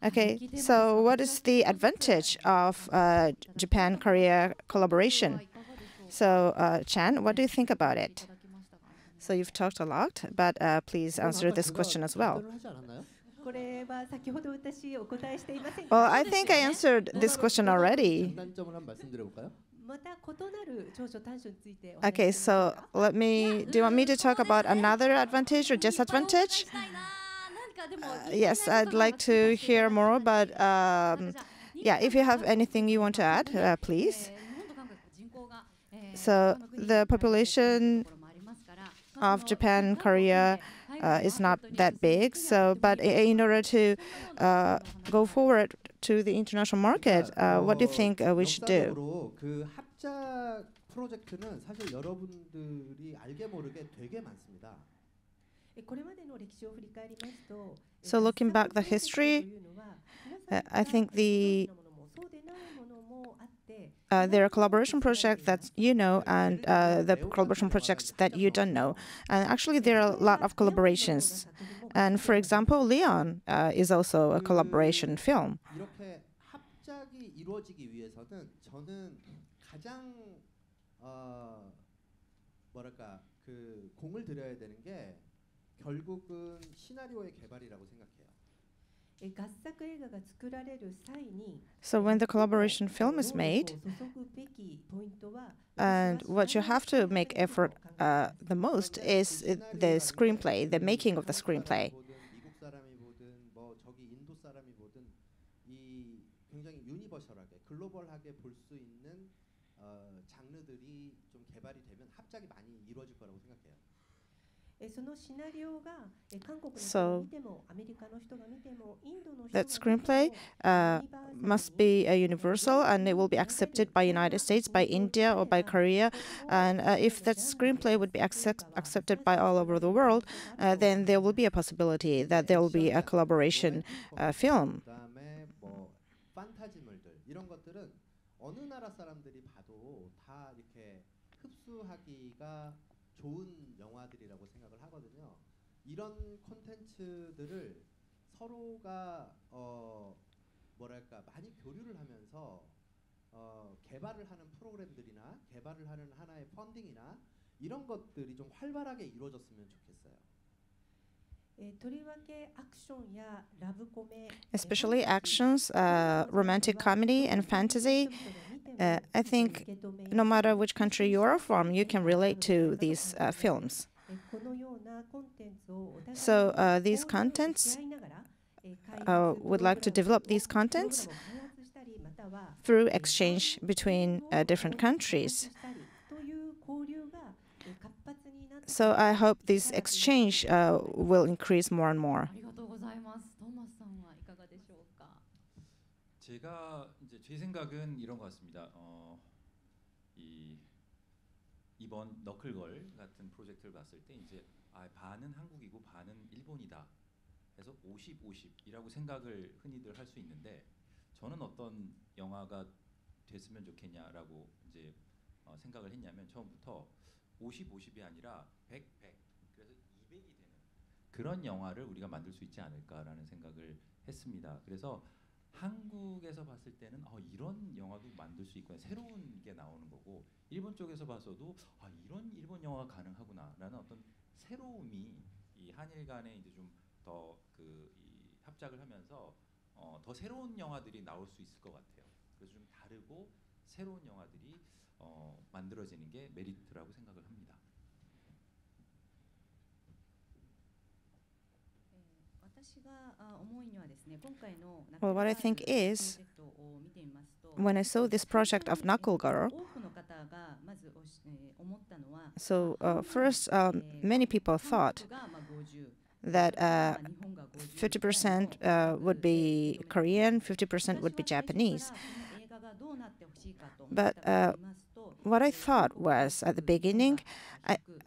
Okay, so what is the advantage of Japan-Korea collaboration? So, Chan, what do you think about it? So you've talked a lot, but please answer this question as well. Well, I think I answered this question already. Okay, so do you want me to talk about another advantage or disadvantage? Yes, I'd like to hear more, but yeah, if you have anything you want to add, please. So the population of Japan and Korea is not that big, so but in order to go forward to the international market, what do you think we should do? 그 합작 프로젝트는 사실 여러분들이 알게 모르게 되게 많습니다. So looking back the history, I think there are collaboration projects that you know and the collaboration projects that you don't know. And actually there are a lot of collaborations. And for example, Leon is also a collaboration film. 이렇게 합작이 이루어지기 위해서는 저는 가장 뭐랄까 그 공을 들여야 되는 게 결국은 시나리오의 개발이라고 생각해요. So when the collaboration film is made, and what you have to make effort the most is the screenplay, the making of the screenplay. 미국 사람이 보든 뭐 저기 인도 사람이 보든 이 굉장히 유니버셜하게 글로벌하게 볼 수 있는 장르들이 좀 개발이 되면 합작이 많이 이루어질 거라고 생각해요. So that screenplay must be universal, and it will be accepted by United States, by India, or by Korea. And if that screenplay would be accepted by all over the world, then there will be a possibility that there will be a collaboration film. 그다음에 뭐 판타지물들 이런 것들은 어느 나라 사람들이 봐도 다 이렇게 흡수하기가 좋은 영화들이라고 생각을 하거든요. 이런 콘텐츠들을 서로가 뭐랄까 많이 교류를 하면서 개발을 하는 프로그램들이나 개발을 하는 하나의 펀딩이나 이런 것들이 좀 활발하게 이루어졌으면 좋겠어요. Especially actions, romantic comedy, and fantasy. I think no matter which country you are from, you can relate to these films. So these contents, would like to develop these contents through exchange between different countries. So I hope this exchange will increase more and more. 제가 이제 제 생각은 이런 것 같습니다. 이번 너클걸 같은 프로젝트를 봤을 때 이제 반은 한국이고 반은 일본이다 해서 50-50이라고 생각을 흔히들 할 수 있는데 저는 어떤 영화가 됐으면 좋겠냐라고 이제 생각을 했냐면 처음부터 50-50이 아니라 100-100 그래서 200이 되는 그런 영화를 우리가 만들 수 있지 않을까라는 생각을 했습니다. 그래서 한국에서 봤을 때는 이런 영화도 만들 수 있구나 새로운 게 나오는 거고 일본 쪽에서 봐서도 이런 일본 영화가 가능하구나라는 어떤 새로움이 이 한일 간에 이제 좀 더 이 합작을 하면서 더 새로운 영화들이 나올 수 있을 것 같아요. 그래서 좀 다르고 새로운 영화들이 만들어지는 게 메리트라고 생각을 합니다. Well, what I think is, when I saw this project of Knuckle Girl, so first, many people thought that 50% would be Korean, 50% would be Japanese. But what I thought was, at the beginning,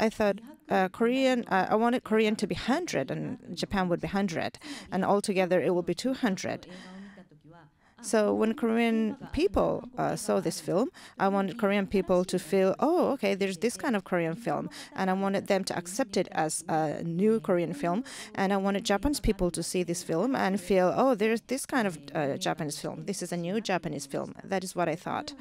I thought Korean, I wanted Korean to be 100 and Japan would be 100, and altogether it will be 200. So when Korean people saw this film, I wanted Korean people to feel, oh, okay, there's this kind of Korean film, and I wanted them to accept it as a new Korean film, and I wanted Japanese people to see this film and feel, oh, there's this kind of Japanese film. This is a new Japanese film. That is what I thought.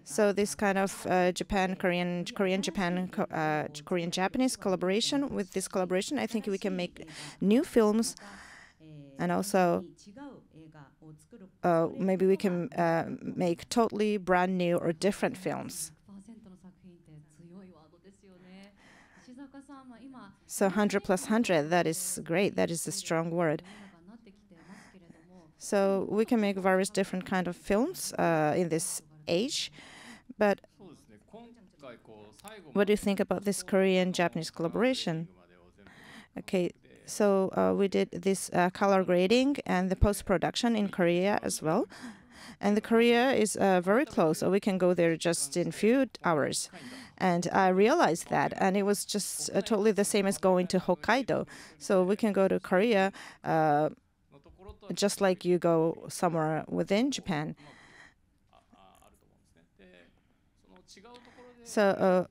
So this kind of Korean-Japanese collaboration, with this collaboration, I think we can make new films, and also maybe we can make totally brand new or different films. So 100 plus 100, that is great. That is a strong word. So we can make various different kind of films in this age. But what do you think about this Korean-Japanese collaboration? Okay, so we did this color grading and the post-production in Korea as well. And the Korea is very close, so we can go there just in few hours. And I realized that, and it was just totally the same as going to Hokkaido. So we can go to Korea just like you go somewhere within Japan. So,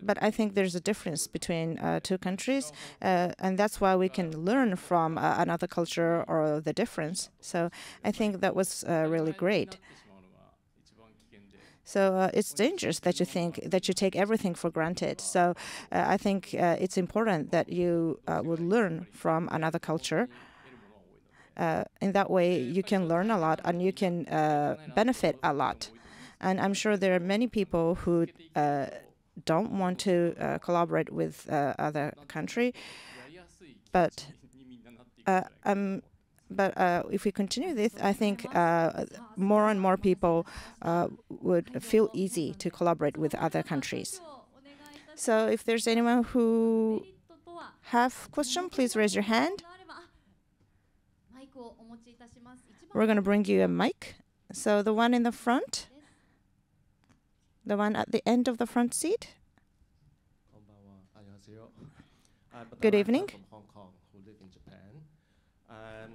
but I think there's a difference between two countries, and that's why we can learn from another culture or the difference. So I think that was really great. So it's dangerous that you think that you take everything for granted. So I think it's important that you would learn from another culture. In that way, you can learn a lot and you can benefit a lot. And I'm sure there are many people who don't want to collaborate with other country, but if we continue this, I think more and more people would feel easy to collaborate with other countries. So if there's anyone who have question, please raise your hand. We're going to bring you a mic. So the one in the front, the one at the end of the front seat. Good evening. From Hong Kong, who live in Japan, and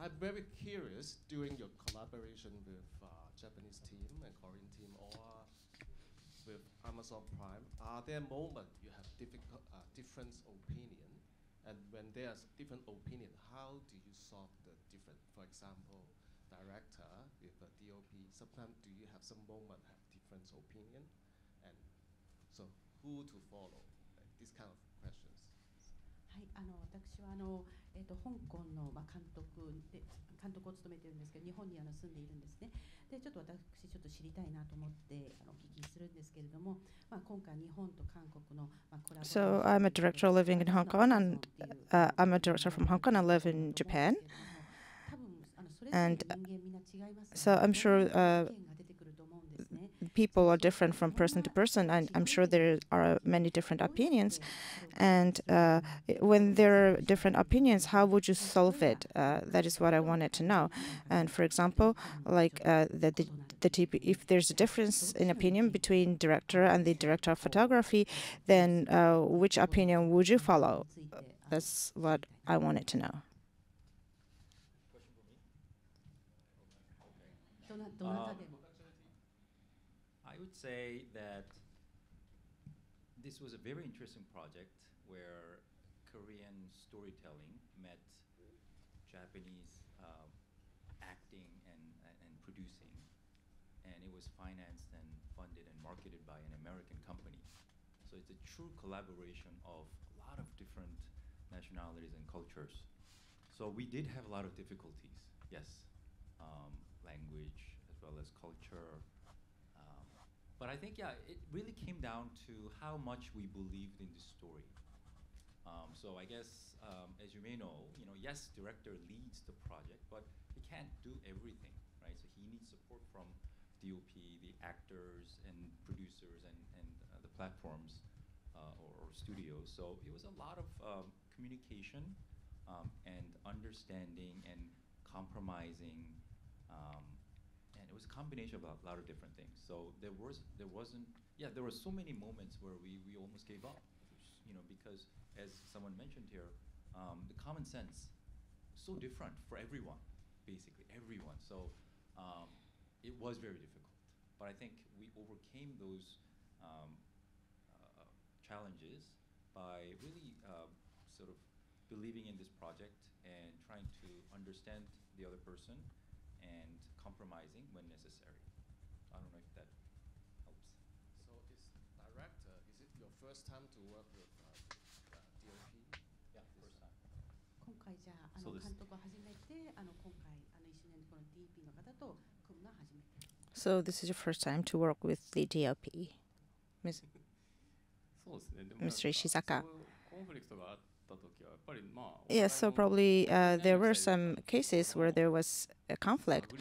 I'm very curious during your collaboration with Japanese team and Korean team, or with Amazon Prime. Are there moments you have different opinion, and when there's different opinion, how do you solve the different? For example, director with a DOP. Sometimes do you have some moment have different opinion, and so who to follow? These kind of questions. はい、私は香港の監督を務めているんですけど、日本に住んでいるんですね。で、ちょっと私ちょっと知りたいなと思ってお聞きするんですけれども、今回日本と韓国のコラボ。So I'm a director living in Hong Kong, and I'm a director from Hong Kong. I live in Japan, and so I'm sure people are different from person to person, and I'm sure there are many different opinions. And when there are different opinions, how would you solve it? That is what I wanted to know. And for example, like if there's a difference in opinion between director and the director of photography, then which opinion would you follow? That's what I wanted to know. I would say that this was a very interesting project where Korean storytelling met Japanese acting and producing, and it was financed and funded and marketed by an American company. So it's a true collaboration of a lot of different nationalities and cultures. So we did have a lot of difficulties, yes, language as well as culture. But I think, yeah, it really came down to how much we believed in the story. So I guess, as you may know, yes, director leads the project, but he can't do everything, right? So he needs support from DOP, the actors and producers and the platforms or studios. So it was a lot of communication and understanding and compromising, and it was a combination of a lot of different things. So there were so many moments where we almost gave up, because as someone mentioned here, the common sense so different for everyone, basically everyone. So it was very difficult, but I think we overcame those challenges by really sort of believing in this project and trying to understand the other person and compromising when necessary. I don't know if that helps. So director, is it your first time to work with DOP? Yeah, first time. 今回じゃあそうです。監督を始めて今回一緒にこの DP の方と組むのは初めて。So this is your first time to work with the DOP, Ms. そうですね。でも Mr. Ishizaka. コンフリクトがあった時はやっぱりまあ。Yes, so probably there were some cases where there was a conflict,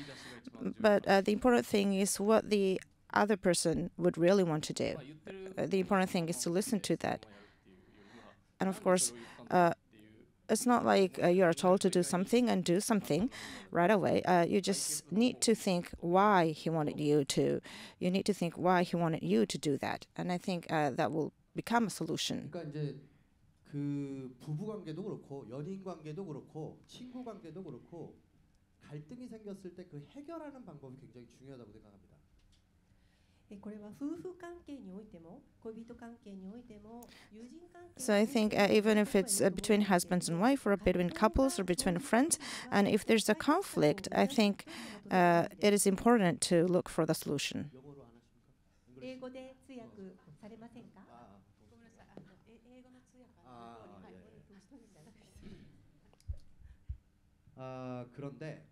but the important thing is what the other person would really want to do. The important thing is to listen to that. And of course, it's not like you are told to do something and do something right away. You just need to think why he wanted you to. You need to think why he wanted you to do that. And I think that will become a solution. 그러니까 이제 그 부부 관계도 그렇고 연인 관계도 그렇고 친구 관계도 그렇고 갈등이 생겼을 때 그 해결하는 방법이 굉장히 중요하다고 생각합니다. これは夫婦関係においても恋人関係においても友人関係 So I think even if it's between husbands and wife or between couples or between friends, and if there's a conflict, I think it is important to look for the solution. 英語で通訳されませんか？ 그런데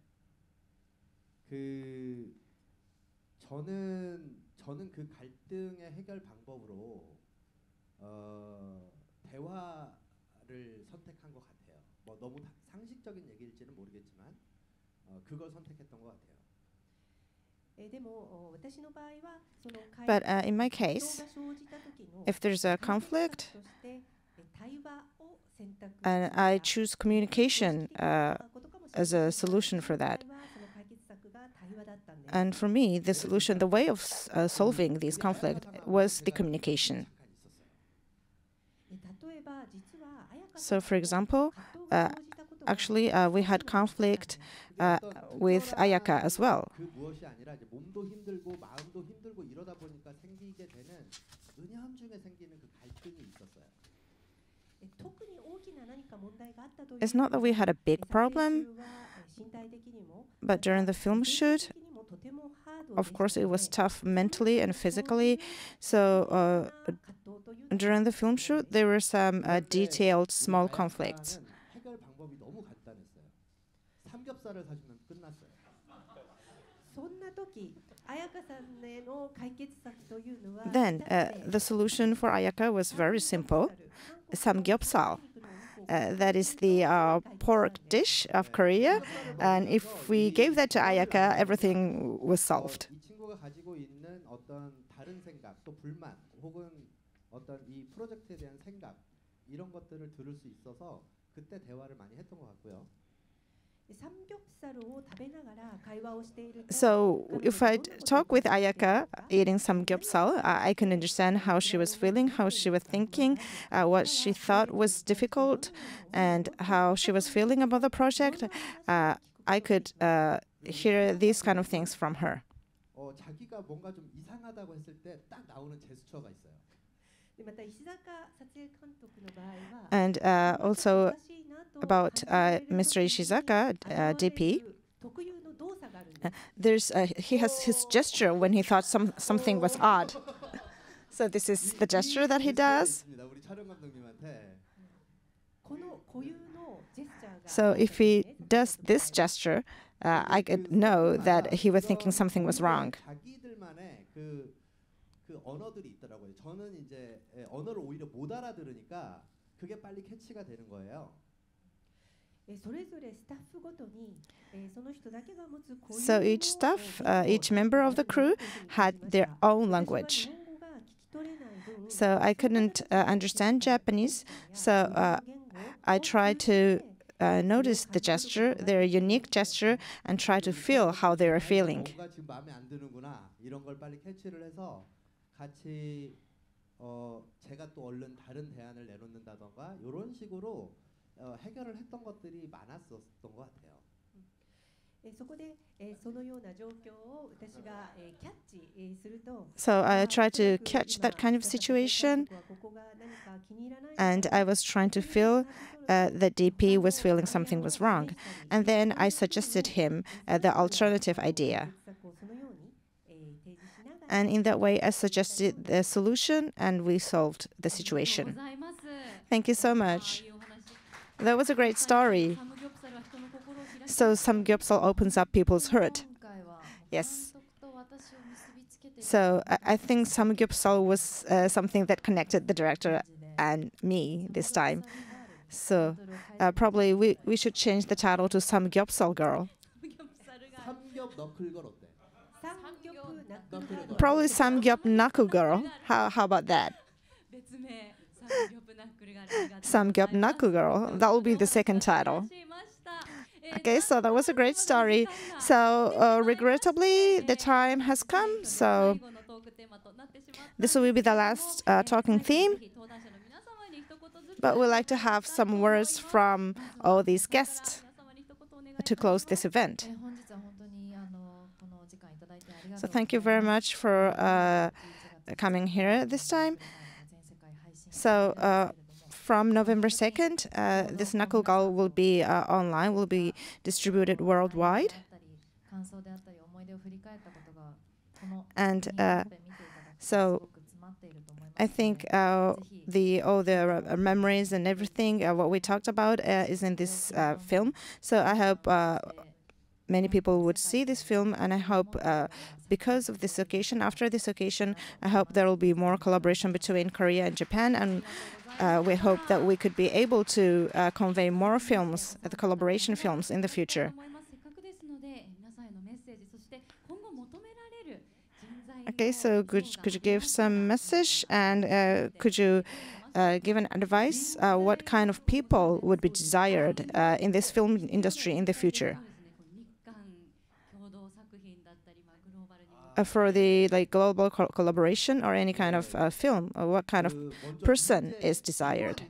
저는 그 갈등의 해결 방법으로 대화를 선택한 것 같아요. 뭐 너무 상식적인 얘기일지는 모르겠지만 그걸 선택했던 것 같아요. But in my case, if there's a conflict, and I choose communication as a solution for that. And for me, the solution, the way of solving this conflict was the communication. So, for example, actually, we had conflict with Ayaka as well. It's not that we had a big problem, but during the film shoot, of course, it was tough mentally and physically. So during the film shoot, there were some detailed small conflicts. Then the solution for Ayaka was very simple: samgyeopsal. That is the pork dish of Korea, and if we gave that to Ayaka, everything was solved. So if I talk with Ayaka eating samgyeopsal, I can understand how she was feeling, how she was thinking, what she thought was difficult, and how she was feeling about the project. I could hear these kind of things from her. And also about Mr. Ishizaka, DP, he has his gesture when he thought something was odd. So this is the gesture that he does. So if he does this gesture, I could know that he was thinking something was wrong. 언어들이 있더라고요. 저는 이제 언어를 오히려 못 알아들으니까 그 그게 빨리 캐치가 되는 거예요. So each staff, each member of the crew had their own language. So I couldn't understand Japanese, so I tried to notice the gesture, their unique gesture, and try to feel how they were feeling. 뭔가 지금 마음에 안 드는구나 이런 걸 빨리 캐치를 해서 같이 제가 또 얼른 다른 대안을 내놓는다던가 이런 식으로 해결을 했던 것들이 많았었던 것 같아요. So I tried to catch that kind of situation, and I was trying to feel that DP was feeling something was wrong. And then I suggested him the alternative idea. And in that way, I suggested the solution, and we solved the situation. Thank you so much. That was a great story. So samgyeopsal opens up people's heart. Yes. So I think samgyeopsal was something that connected the director and me this time. So probably we should change the title to Samgyeopsal Girl. Probably Samgyeop Naku Girl. How about that? Samgyeop Naku Girl. That will be the second title. Okay, so that was a great story. So regrettably, the time has come. So this will be the last talking theme. But we'd like to have some words from all these guests to close this event. So thank you very much for coming here this time. So from November 2nd, this Nakugal will be online, will be distributed worldwide. And so I think all the memories and everything, what we talked about is in this film. So I hope many people would see this film, and I hope because of this occasion, after this occasion, I hope there will be more collaboration between Korea and Japan, and we hope that we could be able to convey more films, the collaboration films in the future. Okay, so could you give some message, and could you give an advice what kind of people would be desired in this film industry in the future? For the global collaboration or any kind of film, or what kind of person is desired?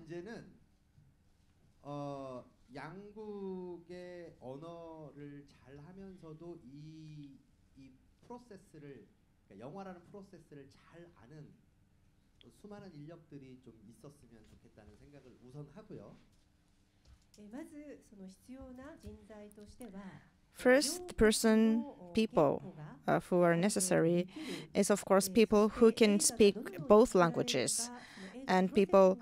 양국의 언어를 잘 하면서도 이 프로세스를 영화라는 프로세스를 잘 아는 수많은 인력들이 좀 있었으면 좋겠다는 생각을 우선 하고요. First people who are necessary is, of course, people who can speak both languages and people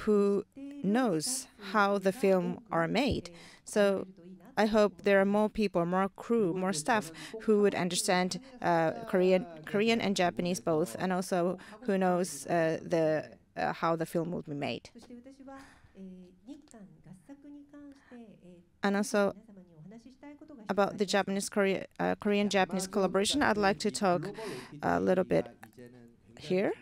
who knows how the film are made. So I hope there are more people, more crew, more staff who would understand Korean and Japanese both, and also who knows how the film will be made. And also about the Korean-Japanese collaboration, I'd like to talk a little bit here.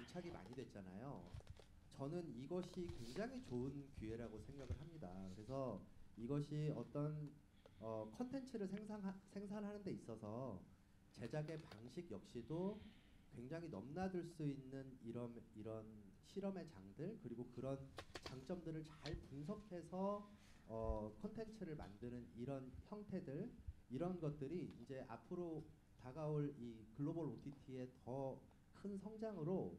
저는 이것이 굉장히 좋은 기회라고 생각을 합니다. 그래서 이것이 어떤 콘텐츠를 생산하는 데 있어서 제작의 방식 역시도 굉장히 넘나들 수 있는 이런 실험의 장들, 그리고 그런 장점들을 잘 분석해서 콘텐츠를 만드는 이런 형태들, 이런 것들이 이제 앞으로 다가올 이 글로벌 OTT의 더 큰 성장으로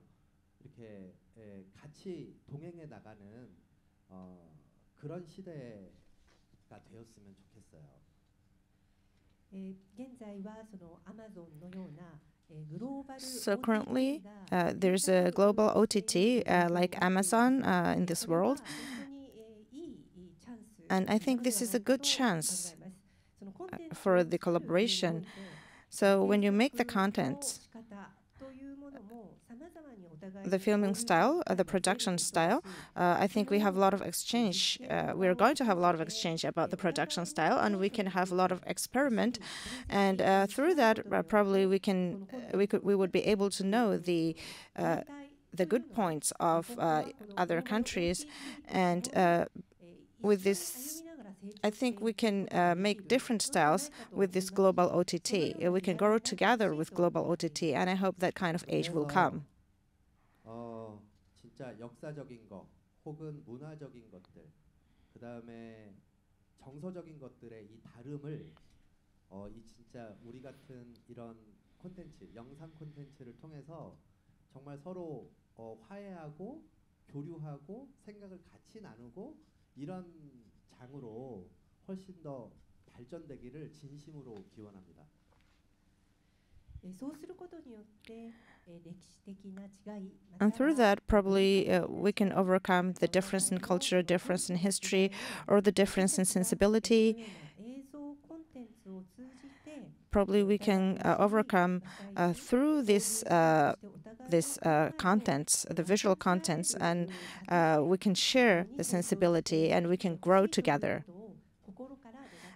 이렇게 같이 동행해 나가는 그런 시대가 되었으면 좋겠어요. So currently, there's a global OTT like Amazon in this world, and I think this is a good chance for the collaboration. So when you make the content, the filming style, the production style, I think we have a lot of exchange. We're going to have a lot of exchange about the production style, and we can have a lot of experiment. And through that, probably we would be able to know the good points of other countries, and with this, I think we can make different styles with this global OTT. We can grow together with global OTT, and I hope that kind of age will come. 진짜 역사적인 거 혹은 문화적인 것들, 그다음에 정서적인 것들의 이 다름을 이 진짜 우리 같은 이런 콘텐츠, 영상 콘텐츠를 통해서 정말 서로 화해하고 교류하고 생각을 같이 나누고 이런 장으로 훨씬 더 발전되기를 진심으로 기원합니다. そうすることによって歴史的な違い And through that, probably we can overcome the difference in culture, difference in history, or the difference in sensibility. Probably we can overcome through this contents, the visual contents, and we can share the sensibility and we can grow together.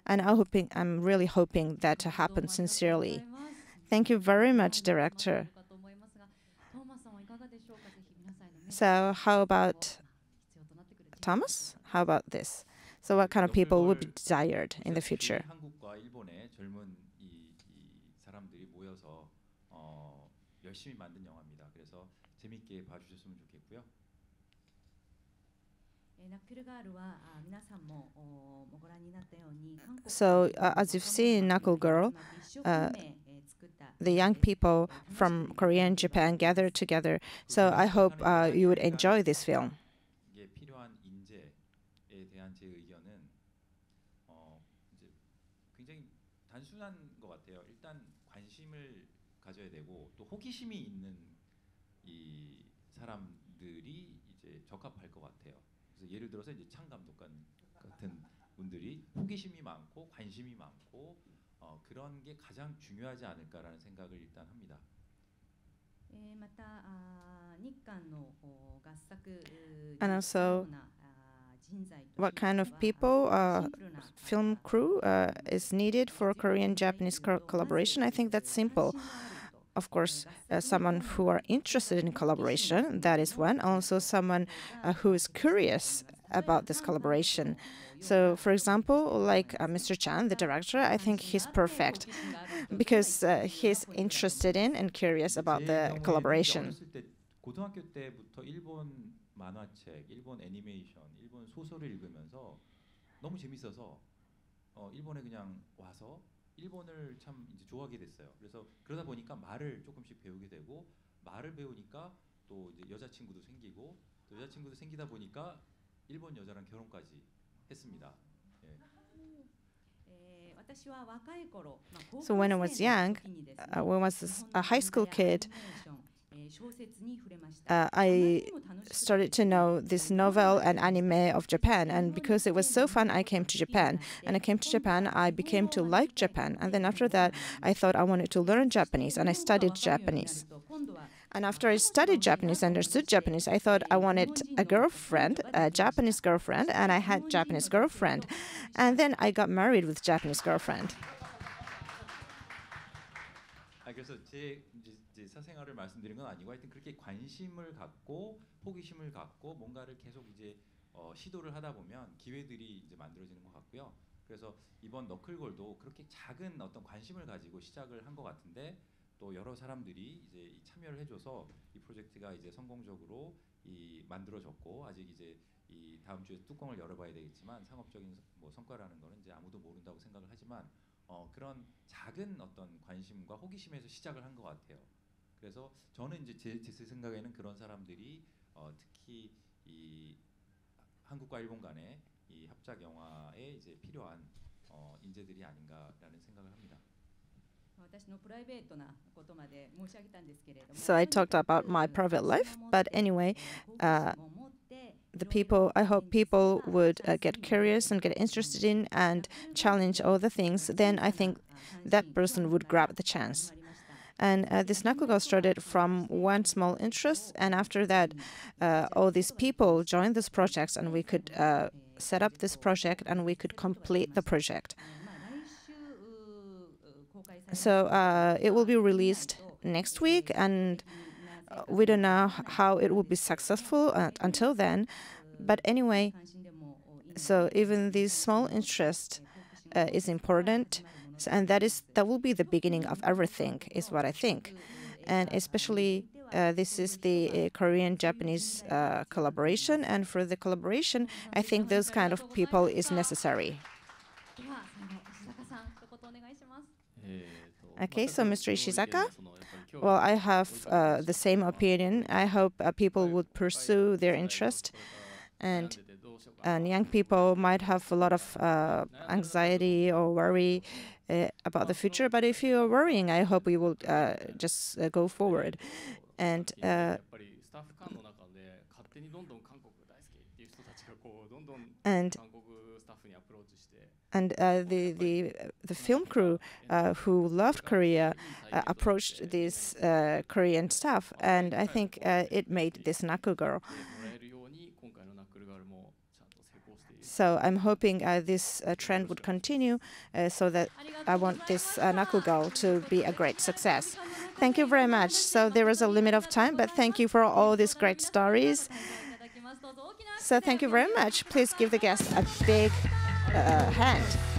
And I'm really hoping that to happen sincerely. Thank you very much, Director. So how about Thomas? How about this? So what kind of people would be desired in the future? 한국과 일본의 젊은 이 사람들이 모여서 열심히 만든 영화입니다. 그래서 재밌게 봐주셨으면 좋겠고요. So as you've seen, Knuckle Girl, the young people from Korea and Japan gathered together. So I hope you would enjoy this film. 이게 필요한 인재에 대한 제 의견은 이제 굉장히 단순한 것 같아요. 일단 관심을 가져야 되고 또 호기심이 있는 이 사람들이 이제 적합할 것 같아요. 그래서 예를 들어서 이제 창 감독 같은 분들이 호기심이 많고 관심이 많고 그런 게 가장 중요하지 않을까라는 생각을 일단 합니다. And also, what kind of people, film crew is needed for Korean-Japanese collaboration? I think that's simple. Of course, someone who are interested in collaboration, that is one. Also, someone who is curious about this collaboration. So, for example, like Mr. Chang, the director, I think he's perfect because he's interested in and curious about the collaboration. 고등학교 때부터 일본 만화책, 일본 애니메이션, 일본 소설을 읽으면서 너무 재밌어서 일본에 그냥 와서 일본을 참 이제 좋아하게 됐어요. 그래서 그러다 보니까 말을 조금씩 배우게 되고 말을 배우니까 또 이제 여자친구도 생기고 또 여자친구도 생기다 보니까 일본 여자랑 결혼까지 했습니다. So when I was young, when I was a high school kid, I started to know this novel and anime of Japan, and because it was so fun, I came to Japan. And I came to Japan, I became to like Japan, and then after that, I thought I wanted to learn Japanese, and I studied Japanese. And after I studied Japanese, understood Japanese, I thought I wanted a girlfriend, a Japanese girlfriend, and I had Japanese girlfriend. And then I got married with Japanese girlfriend. 그래서 제 사생활을 말씀드린 건 아니고 하여튼 그렇게 관심을 갖고 호기심을 갖고 뭔가를 계속 이제 시도를 하다 보면 기회들이 이제 만들어지는 것 같고요. 그래서 이번 너클골도 그렇게 작은 어떤 관심을 가지고 시작을 한 것 같은데 또 여러 사람들이 이제 참여를 해줘서 이 프로젝트가 이제 성공적으로 만들어졌고 아직 이제 이 다음 주에 뚜껑을 열어봐야 되겠지만 상업적인 뭐 성과라는 거는 이제 아무도 모른다고 생각을 하지만 그런 작은 어떤 관심과 호기심에서 시작을 한 것 같아요. 그래서 저는 이제 제 생각에는 그런 사람들이 특히 이 한국과 일본 간의 이 합작 영화에 이제 필요한 인재들이 아닌가라는 생각을 합니다. So I talked about my private life, but anyway, I hope people would get curious and get interested in and challenge all the things. Then I think that person would grab the chance. And this knuckle girl started from one small interest, and after that, all these people joined this project, and we could set up this project, and we could complete the project. So it will be released next week, and we don't know how it will be successful until then. But anyway, so even this small interest is important. And that will be the beginning of everything, is what I think. And especially, this is the Korean-Japanese collaboration. And for the collaboration, I think those kind of people is necessary. Okay, so Mr. Ishizaka? Well, I have the same opinion. I hope people would pursue their interest. And young people might have a lot of anxiety or worry about the future, but if you are worrying, I hope you will just go forward. And the film crew who loved Korea approached this Korean staff, and I think it made this knuckle girl. So I'm hoping this trend would continue, so that I want this knuckle girl to be a great success. Thank you very much. So there is a limit of time, but thank you for all these great stories. So thank you very much. Please give the guests a big hand.